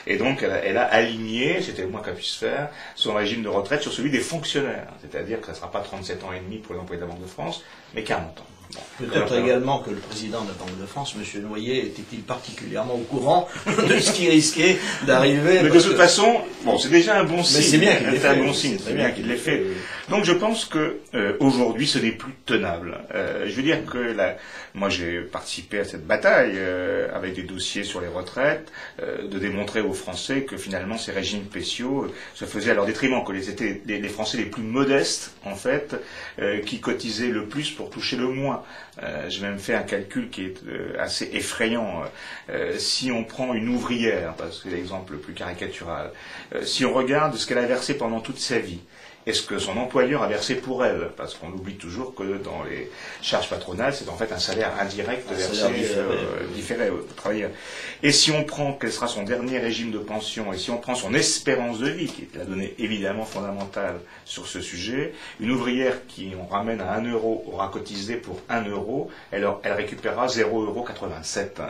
[SPEAKER 2] Et donc, elle a aligné, c'était le moins qu'elle puisse faire, son régime de retraite sur celui des fonctionnaires. C'est-à-dire que ça ne sera pas 37 ans et demi pour les employés de la Banque de France, mais 40 ans.
[SPEAKER 1] Bon. Peut-être également que le président de la Banque de France, M. Noyer, était-il particulièrement au courant de ce qui risquait d'arriver.
[SPEAKER 2] Mais de toute façon, bon, c'est déjà un bon signe.
[SPEAKER 1] C'est bien qu'il l'ait fait.
[SPEAKER 2] C'est un bon signe, c'est bien qu'il l'ait fait. Donc je pense que aujourd'hui, ce n'est plus tenable. Je veux dire que moi, j'ai participé à cette bataille avec des dossiers sur les retraites, de démontrer aux Français que finalement ces régimes spéciaux se faisaient à leur détriment, que c'était les Français les plus modestes, en fait, qui cotisaient le plus pour toucher le moins. J'ai même fait un calcul qui est assez effrayant. Si on prend une ouvrière, parce que c'est l'exemple le plus caricatural, si on regarde ce qu'elle a versé pendant toute sa vie, est-ce que son employeur a versé pour elle? Parce qu'on oublie toujours que dans les charges patronales, c'est en fait un salaire indirect versé, différé au travailleur. Et si on prend quel sera son dernier régime de pension, et si on prend son espérance de vie, qui est la donnée évidemment fondamentale sur ce sujet, une ouvrière qui on ramène à 1 euro aura cotisé pour 1 euro, elle récupérera 0,87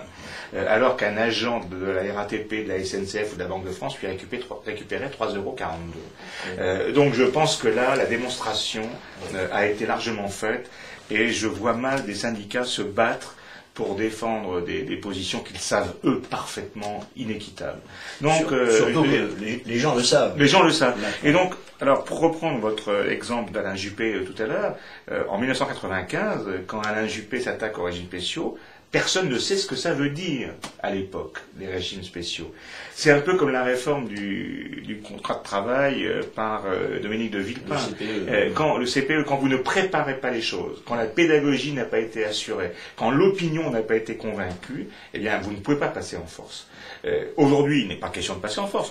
[SPEAKER 2] €. Alors qu'un agent de la RATP, de la SNCF ou de la Banque de France lui récupérait 3,42 €. Donc je pense que là, la démonstration a été largement faite et je vois mal des syndicats se battre pour défendre des positions qu'ils savent, eux, parfaitement inéquitables. Donc,
[SPEAKER 1] surtout que les gens le savent.
[SPEAKER 2] Les gens le savent. Et donc, alors, pour reprendre votre exemple d'Alain Juppé tout à l'heure, en 1995, quand Alain Juppé s'attaque aux régimes spéciaux, personne ne sait ce que ça veut dire à l'époque, les régimes spéciaux. C'est un peu comme la réforme du contrat de travail par Dominique de Villepin. Le CPE, quand vous ne préparez pas les choses, quand la pédagogie n'a pas été assurée, quand l'opinion n'a pas été convaincue, eh bien, vous ne pouvez pas passer en force. Aujourd'hui, il n'est pas question de passer en force.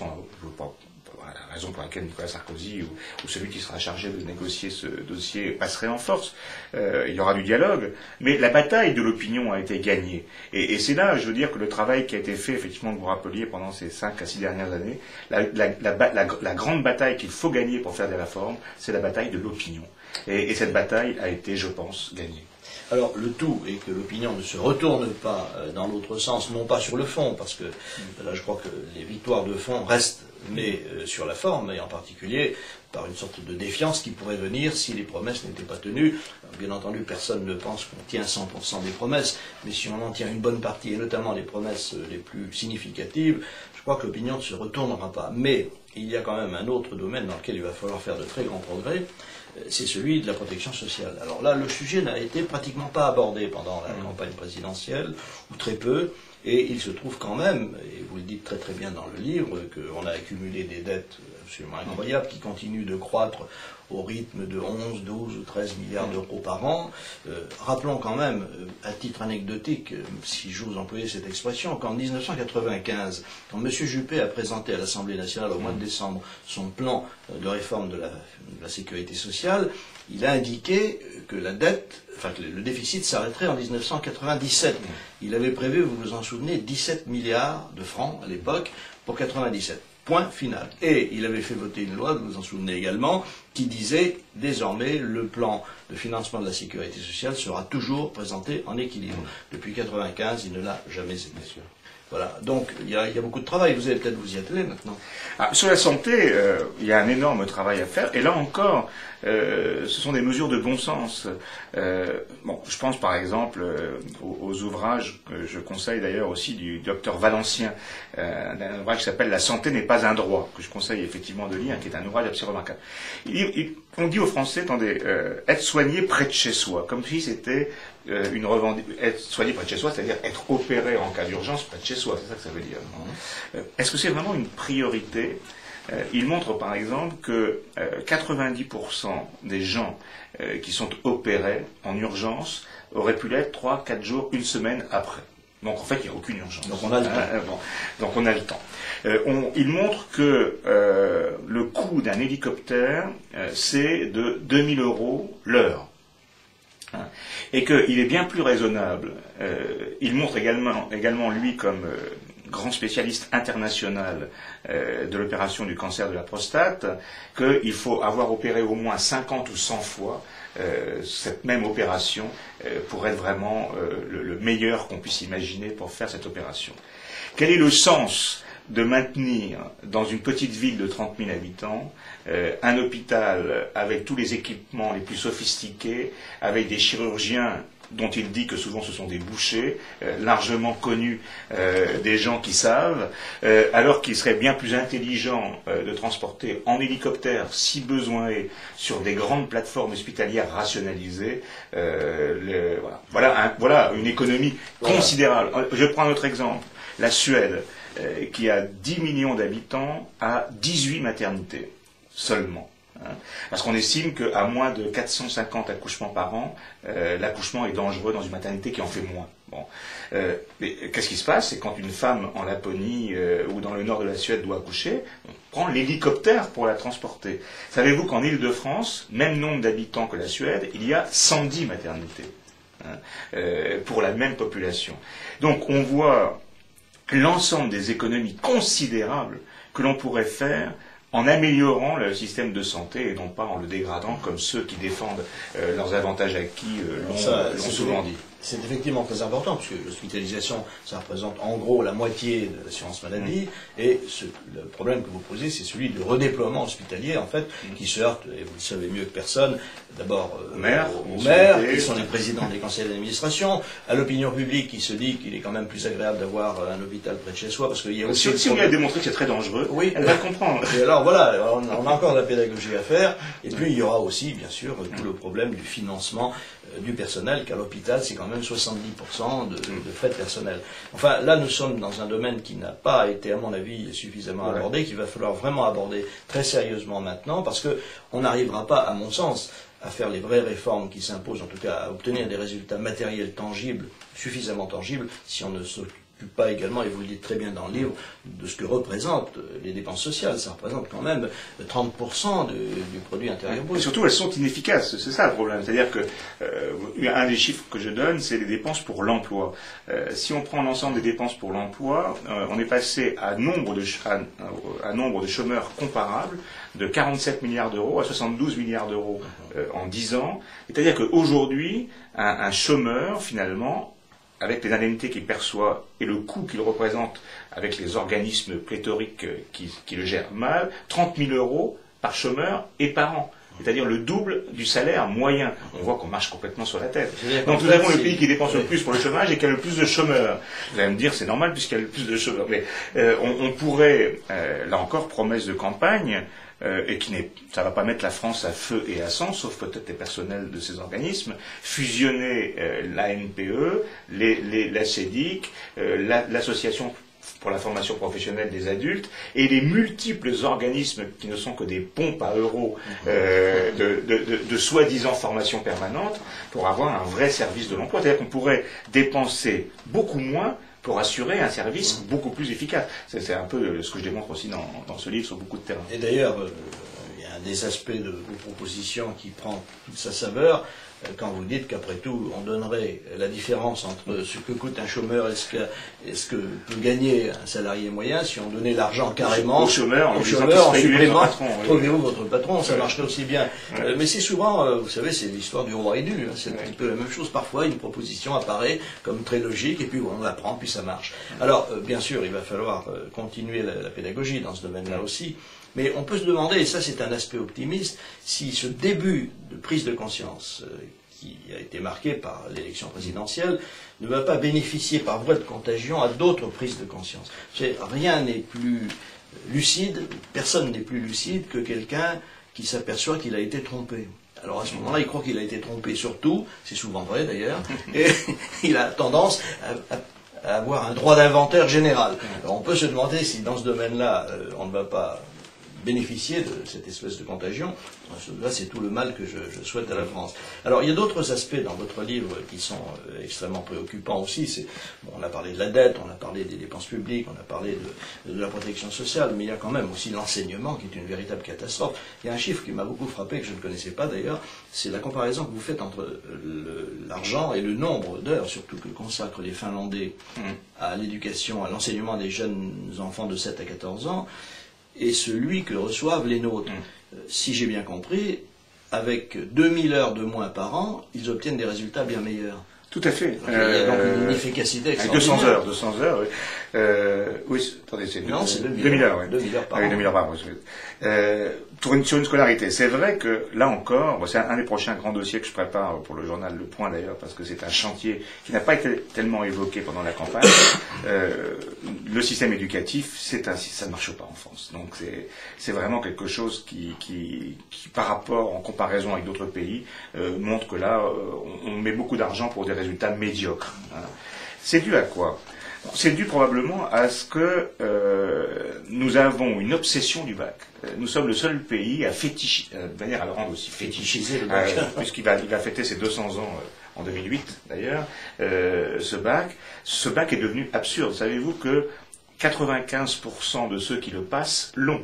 [SPEAKER 2] La raison pour laquelle Nicolas Sarkozy ou celui qui sera chargé de négocier ce dossier passerait en force. Il y aura du dialogue, mais la bataille de l'opinion a été gagnée. Et c'est là, je veux dire, que le travail qui a été fait, effectivement, que vous rappeliez pendant ces 5 à 6 dernières années, la grande bataille qu'il faut gagner pour faire des réformes, c'est la bataille de l'opinion. Et cette bataille a été, je pense, gagnée.
[SPEAKER 1] Alors, le tout est que l'opinion ne se retourne pas dans l'autre sens, non pas sur le fond, parce que là, je crois que les victoires de fond restent, mais sur la forme, et en particulier par une sorte de défiance qui pourrait venir si les promesses n'étaient pas tenues. Bien entendu, personne ne pense qu'on tient 100% des promesses, mais si on en tient une bonne partie, et notamment les promesses les plus significatives, je crois que l'opinion ne se retournera pas. Mais il y a quand même un autre domaine dans lequel il va falloir faire de très grands progrès, c'est celui de la protection sociale. Alors là, le sujet n'a été pratiquement pas abordé pendant la campagne présidentielle, ou très peu, et il se trouve quand même, et vous le dites très très bien dans le livre, qu'on a accumulé des dettes absolument incroyables qui continuent de croître au rythme de 11, 12 ou 13 milliards d'euros par an. Rappelons quand même, à titre anecdotique, si j'ose employer cette expression, qu'en 1995, quand M. Juppé a présenté à l'Assemblée nationale au mois de décembre son plan de réforme de la sécurité sociale, il a indiqué que la dette, enfin que le déficit s'arrêterait en 1997. Il avait prévu, vous vous en souvenez, 17 milliards de francs à l'époque pour 97. Point final. Et il avait fait voter une loi, vous vous en souvenez également, qui disait désormais le plan de financement de la sécurité sociale sera toujours présenté en équilibre. Depuis 1995, il ne l'a jamais été. Voilà, donc il y a beaucoup de travail, vous allez peut-être vous y atteler maintenant.
[SPEAKER 2] Sur la santé, il y a un énorme travail à faire, et là encore, ce sont des mesures de bon sens. Je pense par exemple aux ouvrages que je conseille d'ailleurs aussi du docteur Valencien, un ouvrage qui s'appelle « La santé n'est pas un droit », que je conseille effectivement de lire, qui est un ouvrage absolument remarquable. On dit aux Français, attendez, être soigné près de chez soi, comme si c'était être soigné près de chez soi, c'est-à-dire être opéré en cas d'urgence près de chez soi, c'est ça que ça veut dire. Est-ce que c'est vraiment une priorité? Il montre par exemple que 90% des gens qui sont opérés en urgence auraient pu l'être 3, 4 jours, une semaine après. Donc en fait, il n'y a aucune urgence.
[SPEAKER 1] Donc on a le temps.
[SPEAKER 2] Donc on a le temps. Il montre que le coût d'un hélicoptère, c'est de 2000 € l'heure. Et qu'il est bien plus raisonnable. Il montre également lui, comme grand spécialiste international de l'opération du cancer de la prostate, qu'il faut avoir opéré au moins 50 ou 100 fois cette même opération pour être vraiment le meilleur qu'on puisse imaginer pour faire cette opération. Quel est le sens de maintenir dans une petite ville de 30 000 habitants un hôpital avec tous les équipements les plus sophistiqués, avec des chirurgiens dont il dit que souvent ce sont des bouchers, largement connus des gens qui savent, alors qu'il serait bien plus intelligent de transporter en hélicoptère, si besoin est, sur des grandes plateformes hospitalières rationalisées. Voilà une économie considérable. Je prends un autre exemple. La Suède, qui a 10 millions d'habitants, a 18 maternités seulement. Parce qu'on estime qu'à moins de 450 accouchements par an, l'accouchement est dangereux dans une maternité qui en fait moins. Mais qu'est-ce qui se passe? C'est quand une femme en Laponie ou dans le nord de la Suède doit accoucher, on prend l'hélicoptère pour la transporter. Savez-vous qu'en Île-de-France, même nombre d'habitants que la Suède, il y a 110 maternités pour la même population. Donc on voit l'ensemble des économies considérables que l'on pourrait faire en améliorant le système de santé et non pas en le dégradant comme ceux qui défendent leurs avantages acquis l'ont souvent dit.
[SPEAKER 1] C'est effectivement très important, puisque l'hospitalisation, ça représente en gros la moitié de l'assurance maladie, et le problème que vous posez, c'est celui du redéploiement hospitalier, en fait, qui se heurte, et vous le savez mieux que personne, d'abord aux maires, qui sont les présidents des conseils d'administration, à l'opinion publique qui se dit qu'il est quand même plus agréable d'avoir un hôpital près de chez soi, parce qu'il y a aussi...
[SPEAKER 2] Si on lui a démontré que c'est très dangereux, oui, elle va le comprendre.
[SPEAKER 1] Et alors voilà, on a encore de la pédagogie à faire, et puis il y aura aussi, bien sûr, tout le problème du financement du personnel, car l'hôpital, c'est quand même 70% de frais de personnel. Enfin, là, nous sommes dans un domaine qui n'a pas été, à mon avis, suffisamment abordé, qu'il va falloir vraiment aborder très sérieusement maintenant, parce qu'on n'arrivera pas, à mon sens, à faire les vraies réformes qui s'imposent, en tout cas à obtenir des résultats matériels tangibles, suffisamment tangibles, si on ne s'occupe pas également, et vous le dites très bien dans le livre, de ce que représentent les dépenses sociales. Ça représente quand même 30% du produit intérieur brut.
[SPEAKER 2] Et surtout, elles sont inefficaces, c'est ça le problème. C'est-à-dire que un des chiffres que je donne, c'est les dépenses pour l'emploi. Si on prend l'ensemble des dépenses pour l'emploi, on est passé à nombre de chômeurs comparables de 47 milliards d'euros à 72 milliards d'euros en 10 ans. C'est-à-dire qu'aujourd'hui, un chômeur, finalement, avec les indemnités qu'il perçoit et le coût qu'il représente avec les organismes pléthoriques qui le gèrent mal, 30 000 euros par chômeur et par an. C'est-à-dire le double du salaire moyen. On voit qu'on marche complètement sur la tête. Donc nous avons le pays qui dépense le plus pour le chômage et qui a le plus de chômeurs. Vous allez me dire, c'est normal puisqu'il y a le plus de chômeurs. Mais on pourrait, là encore, promesse de campagne, et ça va pas mettre la France à feu et à sang, sauf peut-être les personnels de ces organismes, fusionner l'ANPE, la CEDIC, l'association pour la formation professionnelle des adultes, et les multiples organismes qui ne sont que des pompes à euros de soi-disant formation permanente, pour avoir un vrai service de l'emploi. C'est-à-dire qu'on pourrait dépenser beaucoup moins pour assurer un service beaucoup plus efficace. C'est un peu ce que je démontre aussi dans ce livre sur beaucoup de terrains.
[SPEAKER 1] Et d'ailleurs, il y a un des aspects de vos propositions qui prend toute sa saveur, quand vous dites qu'après tout, on donnerait la différence entre ce que coûte un chômeur et ce que peut gagner un salarié moyen si on donnait l'argent carrément
[SPEAKER 2] au chômeur
[SPEAKER 1] en supprimant trouvez-vous votre patron, ça marcherait aussi bien. Mais c'est souvent, vous savez, c'est l'histoire du roi élu, hein, c'est un petit peu la même chose. Parfois, une proposition apparaît comme très logique et puis on la prend, puis ça marche. Alors, bien sûr, il va falloir continuer la pédagogie dans ce domaine-là aussi. Mais on peut se demander, et ça c'est un aspect optimiste, si ce début de prise de conscience qui a été marqué par l'élection présidentielle ne va pas bénéficier par voie de contagion à d'autres prises de conscience. Rien n'est plus lucide, personne n'est plus lucide que quelqu'un qui s'aperçoit qu'il a été trompé. Alors à ce moment-là, il croit qu'il a été trompé sur tout, c'est souvent vrai d'ailleurs, et il a tendance à avoir un droit d'inventaire général. Alors on peut se demander si dans ce domaine-là, on ne va pas bénéficier de cette espèce de contagion. Là, c'est tout le mal que je souhaite à la France. Alors, il y a d'autres aspects dans votre livre qui sont extrêmement préoccupants aussi. Bon, on a parlé de la dette, on a parlé des dépenses publiques, on a parlé de la protection sociale, mais il y a quand même aussi l'enseignement qui est une véritable catastrophe. Il y a un chiffre qui m'a beaucoup frappé, que je ne connaissais pas d'ailleurs, c'est la comparaison que vous faites entre l'argent et le nombre d'heures, surtout que consacrent les Finlandais à l'éducation, à l'enseignement des jeunes enfants de 7 à 14 ans, et celui que reçoivent les nôtres. Si j'ai bien compris, avec 2000 heures de moins par an, ils obtiennent des résultats bien meilleurs.
[SPEAKER 2] Tout à fait.
[SPEAKER 1] Donc, il y a donc une efficacité extraordinaire.
[SPEAKER 2] 200 heures, oui. Oui, attendez, c'est...
[SPEAKER 1] Non, c'est
[SPEAKER 2] 2000 heures, oui.
[SPEAKER 1] 2000 heures par an.
[SPEAKER 2] 2000 heures par an, oui. Sur une scolarité. C'est vrai que, là encore, c'est un des prochains grands dossiers que je prépare pour le journal Le Point, d'ailleurs, parce que c'est un chantier qui n'a pas été tellement évoqué pendant la campagne. Le système éducatif, ça ne marche pas en France. Donc, c'est vraiment quelque chose qui, par rapport, en comparaison avec d'autres pays, montre que là, on met beaucoup d'argent pour des résultats médiocres. Hein. C'est dû à quoi ? C'est dû probablement à ce que nous avons une obsession du bac. Nous sommes le seul pays à fétichiser, de manière à le rendre aussi
[SPEAKER 1] fétichiser le bac.
[SPEAKER 2] Puisqu'il va fêter ses 200 ans en 2008 d'ailleurs, ce bac. Ce bac est devenu absurde. Savez-vous que 95% de ceux qui le passent l'ont,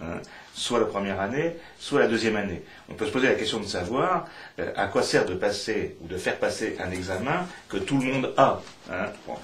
[SPEAKER 2] hein, soit la première année, soit la deuxième année. On peut se poser la question de savoir à quoi sert de passer ou de faire passer un examen que tout le monde a. Hein. Bon.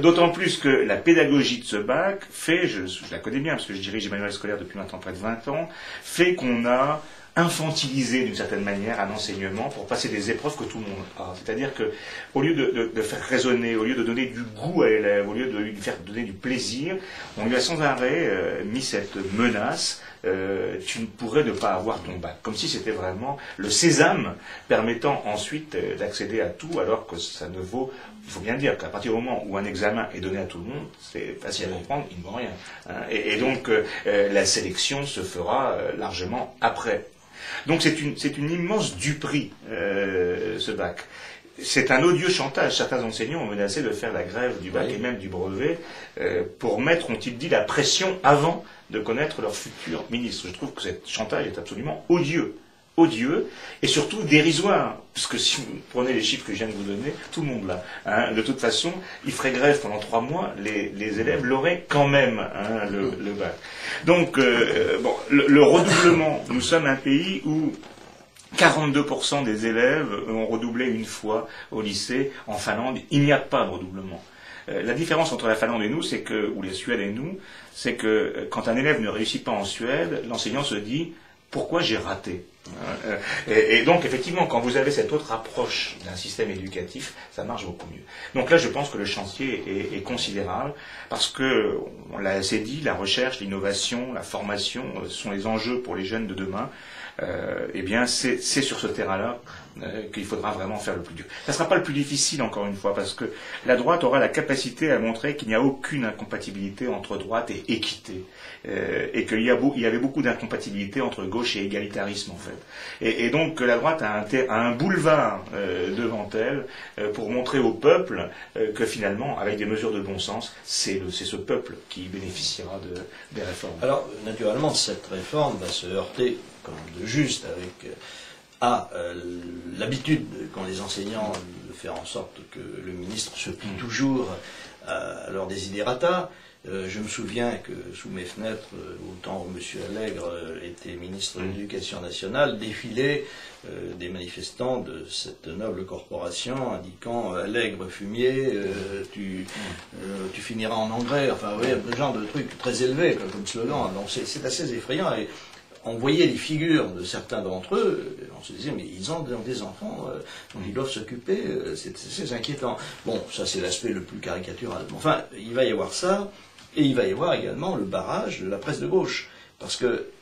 [SPEAKER 2] D'autant plus que la pédagogie de ce bac fait, je la connais bien parce que je dirige Emmanuel Scolaire depuis maintenant près de 20 ans, fait qu'on a infantilisé d'une certaine manière un enseignement pour passer des épreuves que tout le monde a. C'est-à-dire que, au lieu de faire raisonner, au lieu de donner du goût à l'élève, au lieu de lui faire donner du plaisir, on lui a sans arrêt mis cette menace. Tu ne pourrais ne pas avoir ton bac. Comme si c'était vraiment le sésame permettant ensuite d'accéder à tout, alors que ça ne vaut... Il faut bien dire qu'à partir du moment où un examen est donné à tout le monde, c'est facile à comprendre, il ne vaut rien. Hein. Et donc, la sélection se fera largement après. Donc, c'est une immense duperie, ce bac. C'est un odieux chantage. Certains enseignants ont menacé de faire la grève du bac et même du brevet pour mettre, ont-ils dit, la pression avant de connaître leur futur ministre. Je trouve que ce chantage est absolument odieux. Odieux et surtout dérisoire. Parce que si vous prenez les chiffres que je viens de vous donner, tout le monde l'a. Hein, de toute façon, il ferait grève pendant 3 mois, les élèves l'auraient quand même, hein, le bac. Donc, le redoublement, nous sommes un pays où 42% des élèves ont redoublé une fois au lycée. En Finlande, il n'y a pas de redoublement. La différence entre la Finlande et nous, c'est que, ou les Suèdes et nous, c'est que quand un élève ne réussit pas en Suède, l'enseignant se dit « pourquoi j'ai raté ?» Et donc, effectivement, quand vous avez cette autre approche d'un système éducatif, ça marche beaucoup mieux. Donc là, je pense que le chantier est considérable, parce que, on l'a assez dit, la recherche, l'innovation, la formation sont les enjeux pour les jeunes de demain. Eh bien, c'est sur ce terrain-là qu'il faudra vraiment faire le plus dur. Ça ne sera pas le plus difficile, encore une fois, parce que la droite aura la capacité à montrer qu'il n'y a aucune incompatibilité entre droite et équité, et qu'il y avait beaucoup d'incompatibilité entre gauche et égalitarisme, en fait. Et donc, la droite a un boulevard devant elle pour montrer au peuple que finalement, avec des mesures de bon sens, c'est ce peuple qui bénéficiera des réformes.
[SPEAKER 1] Alors, naturellement, cette réforme va se heurter comme de juste avec l'habitude qu'ont les enseignants de faire en sorte que le ministre se plie toujours à leur desiderata, Je me souviens que sous mes fenêtres, au temps où M. Allègre était ministre de l'Éducation nationale, défilaient des manifestants de cette noble corporation indiquant Allègre fumier, tu finiras en engrais, enfin vous voyez, ce genre de trucs très élevés comme slogan. Donc c'est assez effrayant. Et on voyait les figures de certains d'entre eux, on se disait, mais ils ont des enfants, dont ils doivent s'occuper, c'est inquiétant. Bon, ça c'est l'aspect le plus caricatural. Enfin, il va y avoir ça, et il va y avoir également le barrage de la presse de gauche,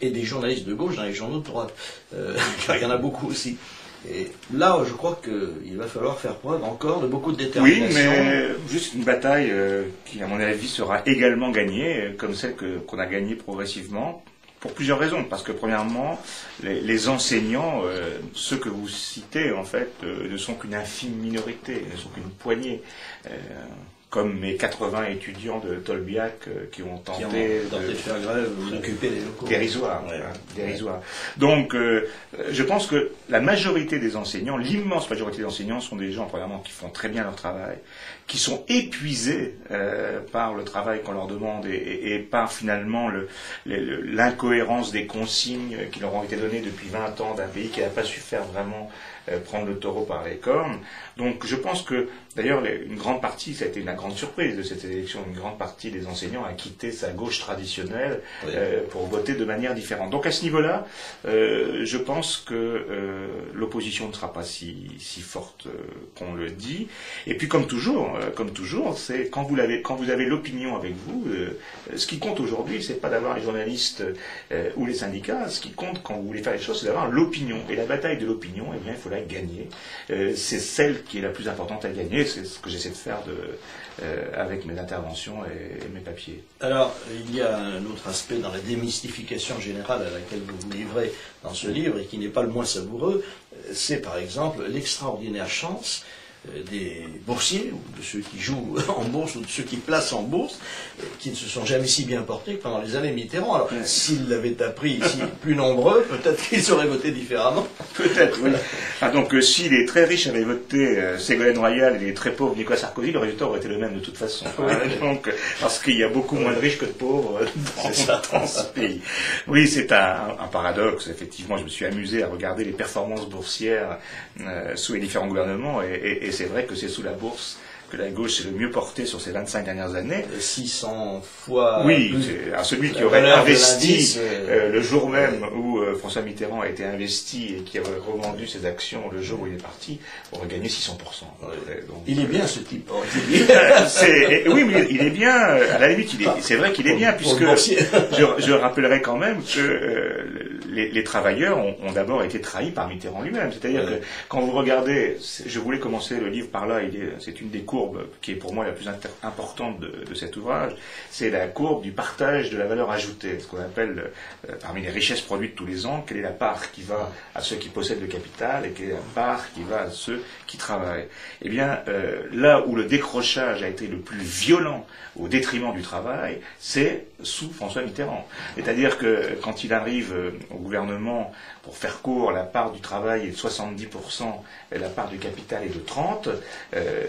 [SPEAKER 1] et des journalistes de gauche dans les journaux de droite, car il y en a beaucoup aussi. Et là, je crois qu'il va falloir faire preuve encore de beaucoup de détermination.
[SPEAKER 2] Oui, mais juste une bataille qui, à mon avis, sera également gagnée, comme celle qu'on a gagnée progressivement, pour plusieurs raisons. Parce que, premièrement, les enseignants, ceux que vous citez, en fait, ne sont qu'une infime minorité, ne sont qu'une poignée. Comme mes 80 étudiants de Tolbiac qui ont tenté
[SPEAKER 1] de faire grève ou d'occuper les locaux.
[SPEAKER 2] Dérisoire. Donc, je pense que la majorité des enseignants, l'immense majorité des enseignants sont des gens, premièrement, qui font très bien leur travail, qui sont épuisés par le travail qu'on leur demande et par finalement l'incohérence des consignes qui leur ont été données depuis 20 ans d'un pays qui n'a pas su faire vraiment prendre le taureau par les cornes. Donc je pense que, d'ailleurs, une grande partie, ça a été une grande surprise de cette élection, une grande partie des enseignants a quitté sa gauche traditionnelle pour voter de manière différente. Donc à ce niveau-là, je pense que l'opposition ne sera pas si forte qu'on le dit. Et puis comme toujours, c'est quand vous avez l'opinion avec vous, ce qui compte aujourd'hui, c'est pas d'avoir les journalistes ou les syndicats. Ce qui compte quand vous voulez faire les choses, c'est d'avoir l'opinion. Et la bataille de l'opinion, eh bien, il faut la gagner. C'est celle qui est la plus importante à gagner. C'est ce que j'essaie de faire avec mes interventions et mes papiers.
[SPEAKER 1] Alors, il y a un autre aspect dans la démystification générale à laquelle vous vous livrez dans ce livre et qui n'est pas le moins savoureux, c'est par exemple l'extraordinaire chance des boursiers, ou de ceux qui jouent en bourse, ou de ceux qui placent en bourse, qui ne se sont jamais si bien portés que pendant les années Mitterrand. Alors, s'ils l'avaient appris ici plus nombreux, peut-être qu'ils auraient voté différemment.
[SPEAKER 2] Peut-être, oui. Donc, si les très riches avaient voté Ségolène Royal et les très pauvres Nicolas Sarkozy, le résultat aurait été le même de toute façon. Donc, parce qu'il y a beaucoup moins de riches que de pauvres dans ce pays. Oui, c'est un paradoxe. Effectivement, je me suis amusé à regarder les performances boursières sous les différents gouvernements et c'est vrai que c'est sous la bourse que la gauche s'est le mieux portée sur ces 25 dernières années.
[SPEAKER 1] 600 fois...
[SPEAKER 2] Oui, c'est celui qui aurait investi le jour même où François Mitterrand a été investi et qui aurait revendu ses actions le jour où il est parti, aurait gagné 600%.
[SPEAKER 1] Donc, il est bien ce type.
[SPEAKER 2] Oui, mais il est bien, à la limite, c'est vrai qu'il est bien, puisque je rappellerai quand même que les travailleurs ont d'abord été trahis par Mitterrand lui-même. C'est-à-dire que quand vous regardez, je voulais commencer le livre par là, c'est une des courbes qui est pour moi la plus importante de cet ouvrage, c'est la courbe du partage de la valeur ajoutée, ce qu'on appelle parmi les richesses produites tous les ans, quelle est la part qui va à ceux qui possèdent le capital et quelle est la part qui va à ceux qui travaillent. Eh bien, là où le décrochage a été le plus violent au détriment du travail, c'est sous François Mitterrand. C'est-à-dire que quand il arrive au gouvernement, pour faire court, la part du travail est de 70%, et la part du capital est de 30%.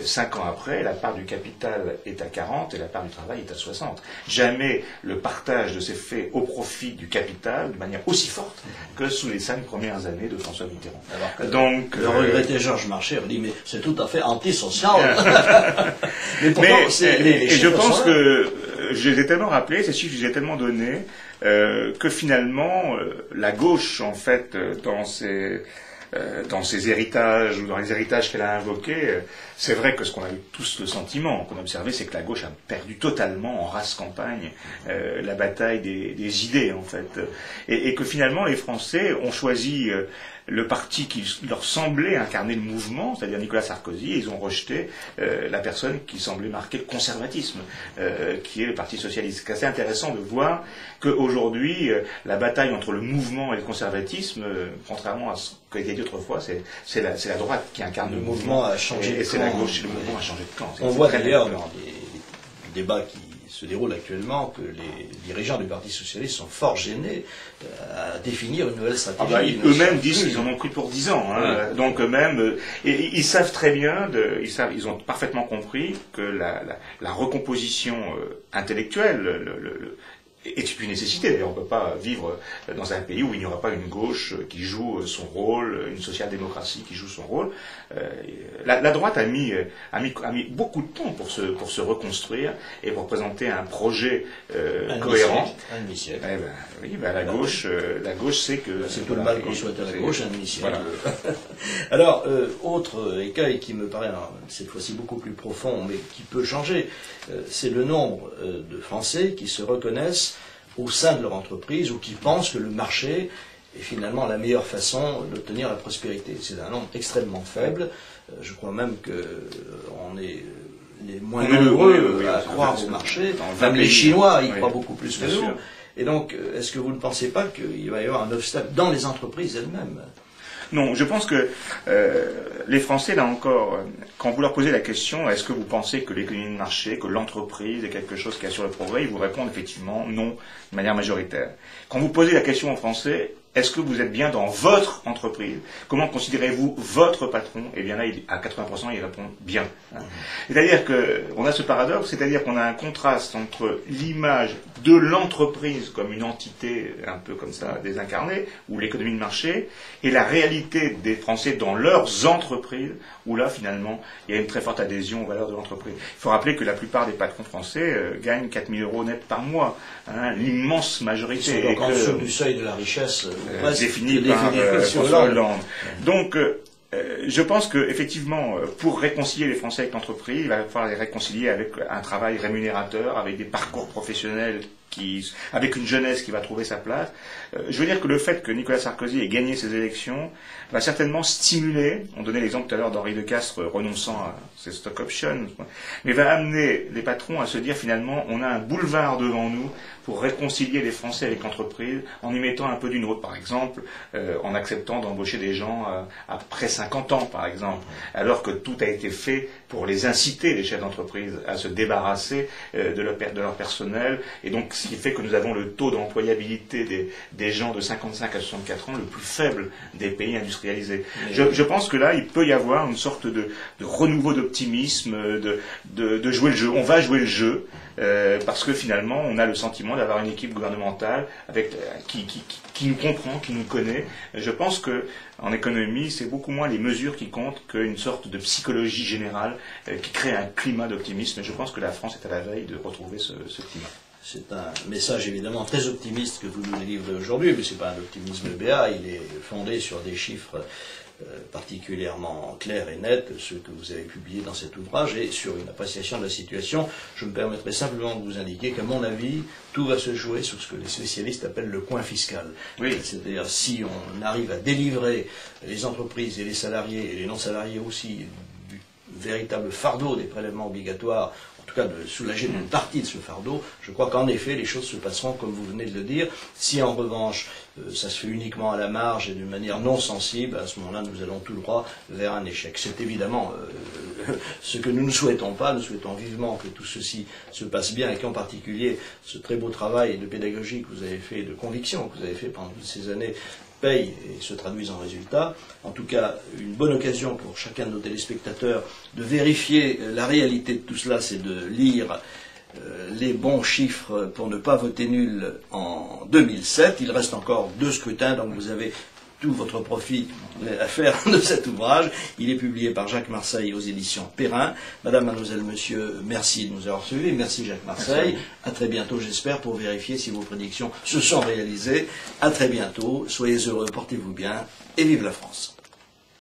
[SPEAKER 2] 5 ans après, la part du capital est à 40% et la part du travail est à 60%. Jamais le partage ne s'est fait au profit du capital de manière aussi forte que sous les 5 premières années de François Mitterrand.
[SPEAKER 1] Alors que donc, le regretté Georges Marchais a dit, mais c'est tout à fait antisocial.
[SPEAKER 2] Et je pense que je les ai tellement rappelés, ces chiffres, je les ai tellement donnés, que finalement, la gauche, en fait, dans ses héritages ou dans les héritages qu'elle a invoqués, c'est vrai que ce qu'on a eu tous le sentiment qu'on a observé, c'est que la gauche a perdu totalement en race campagne la bataille des idées, en fait, et que finalement les Français ont choisi le parti qui leur semblait incarner le mouvement, c'est-à-dire Nicolas Sarkozy, et ils ont rejeté la personne qui semblait marquer le conservatisme, qui est le Parti socialiste. C'est assez intéressant de voir qu'aujourd'hui, la bataille entre le mouvement et le conservatisme, contrairement à ce qui a été dit autrefois, c'est la droite qui incarne le mouvement,
[SPEAKER 1] a changé
[SPEAKER 2] et c'est la gauche, le mouvement a changé de camp.
[SPEAKER 1] On voit d'ailleurs dans les débats qui se déroule actuellement que les dirigeants du Parti socialiste sont fort gênés à définir une nouvelle stratégie.
[SPEAKER 2] Eux-mêmes disent qu'ils en ont pris pour 10 ans. Hein. Oui. Donc eux-mêmes, ils savent très bien, ils ont parfaitement compris que la recomposition intellectuelle est une nécessité. D'ailleurs, on ne peut pas vivre dans un pays où il n'y aura pas une gauche qui joue son rôle, une social-démocratie qui joue son rôle. La droite a mis beaucoup de temps pour se reconstruire et pour présenter un projet cohérent.
[SPEAKER 1] Un demi-siècle.
[SPEAKER 2] Eh ben, oui, ben la gauche sait que...
[SPEAKER 1] C'est tout le mal qu'on souhaite à la gauche, un demi-siècle. Voilà. Alors, autre écueil qui me paraît, cette fois-ci beaucoup plus profond, mais qui peut changer, c'est le nombre de Français qui se reconnaissent au sein de leur entreprise ou qui pensent que le marché est finalement la meilleure façon d'obtenir la prospérité. C'est un nombre extrêmement faible. Je crois même qu'on est les moins nombreux à croire au marché. Même les Chinois y croient beaucoup plus que nous. Et donc, est-ce que vous ne pensez pas qu'il va y avoir un obstacle dans les entreprises elles-mêmes ?
[SPEAKER 2] Non, je pense que les Français, là encore, quand vous leur posez la question, est-ce que vous pensez que l'économie de marché, que l'entreprise est quelque chose qui assure le progrès, ils vous répondent effectivement non, de manière majoritaire. Quand vous posez la question aux Français, est-ce que vous êtes bien dans votre entreprise? Comment considérez-vous votre patron? Eh bien là, à 80%, ils répondent bien. C'est-à-dire qu'on a ce paradoxe, c'est-à-dire qu'on a un contraste entre l'image de l'entreprise comme une entité un peu comme ça désincarnée, ou l'économie de marché, et la réalité des Français dans leurs entreprises, où là, finalement, il y a une très forte adhésion aux valeurs de l'entreprise. Il faut rappeler que la plupart des patrons français gagnent 4 000 € net par mois, l'immense majorité.
[SPEAKER 1] C'est donc en dessous du seuil de la richesse
[SPEAKER 2] défini par François Hollande. Donc, je pense qu'effectivement, pour réconcilier les Français avec l'entreprise, il va falloir les réconcilier avec un travail rémunérateur, avec des parcours professionnels, avec une jeunesse qui va trouver sa place. Je veux dire que le fait que Nicolas Sarkozy ait gagné ces élections va certainement stimuler, on donnait l'exemple tout à l'heure d'Henri de Castries renonçant à ses stock options, mais va amener les patrons à se dire finalement on a un boulevard devant nous pour réconcilier les Français avec l'entreprise en y mettant un peu d'une autre, par exemple, en acceptant d'embaucher des gens après 50 ans, par exemple, alors que tout a été fait pour les inciter, les chefs d'entreprise, à se débarrasser de leur personnel, et donc ce qui fait que nous avons le taux d'employabilité des gens de 55 à 64 ans le plus faible des pays industrialisés. Je pense que là, il peut y avoir une sorte de renouveau d'optimisme, de jouer le jeu. On va jouer le jeu, parce que finalement, on a le sentiment d'avoir une équipe gouvernementale qui nous comprend, qui nous connaît. Je pense que en économie, c'est beaucoup moins les mesures qui comptent qu'une sorte de psychologie générale qui crée un climat d'optimisme. Et je pense que la France est à la veille de retrouver ce climat.
[SPEAKER 1] C'est un message évidemment très optimiste que vous nous livrez aujourd'hui, mais ce n'est pas un optimisme béat, il est fondé sur des chiffres particulièrement clairs et nets, ceux que vous avez publiés dans cet ouvrage, et sur une appréciation de la situation. Je me permettrai simplement de vous indiquer qu'à mon avis, tout va se jouer sur ce que les spécialistes appellent le coin fiscal. Oui. C'est-à-dire si on arrive à délivrer les entreprises et les salariés, et les non-salariés aussi, du véritable fardeau des prélèvements obligatoires, en tout cas de soulager une partie de ce fardeau, je crois qu'en effet les choses se passeront comme vous venez de le dire. Si en revanche ça se fait uniquement à la marge et d'une manière non sensible, à ce moment-là nous allons tout droit vers un échec. C'est évidemment ce que nous ne souhaitons pas. Nous souhaitons vivement que tout ceci se passe bien et qu'en particulier ce très beau travail de pédagogie que vous avez fait, de conviction que vous avez fait pendant toutes ces années, paye et se traduisent en résultats. En tout cas, une bonne occasion pour chacun de nos téléspectateurs de vérifier la réalité de tout cela, c'est de lire les bons chiffres pour ne pas voter nul en 2007. Il reste encore 2 scrutins, donc vous avez tout votre profit à faire de cet ouvrage. Il est publié par Jacques Marseille aux éditions Perrin. Madame, mademoiselle, monsieur, merci de nous avoir suivis. Merci Jacques Marseille. À très bientôt, j'espère, pour vérifier si vos prédictions se sont réalisées. À très bientôt. Soyez heureux, portez-vous bien et vive la France.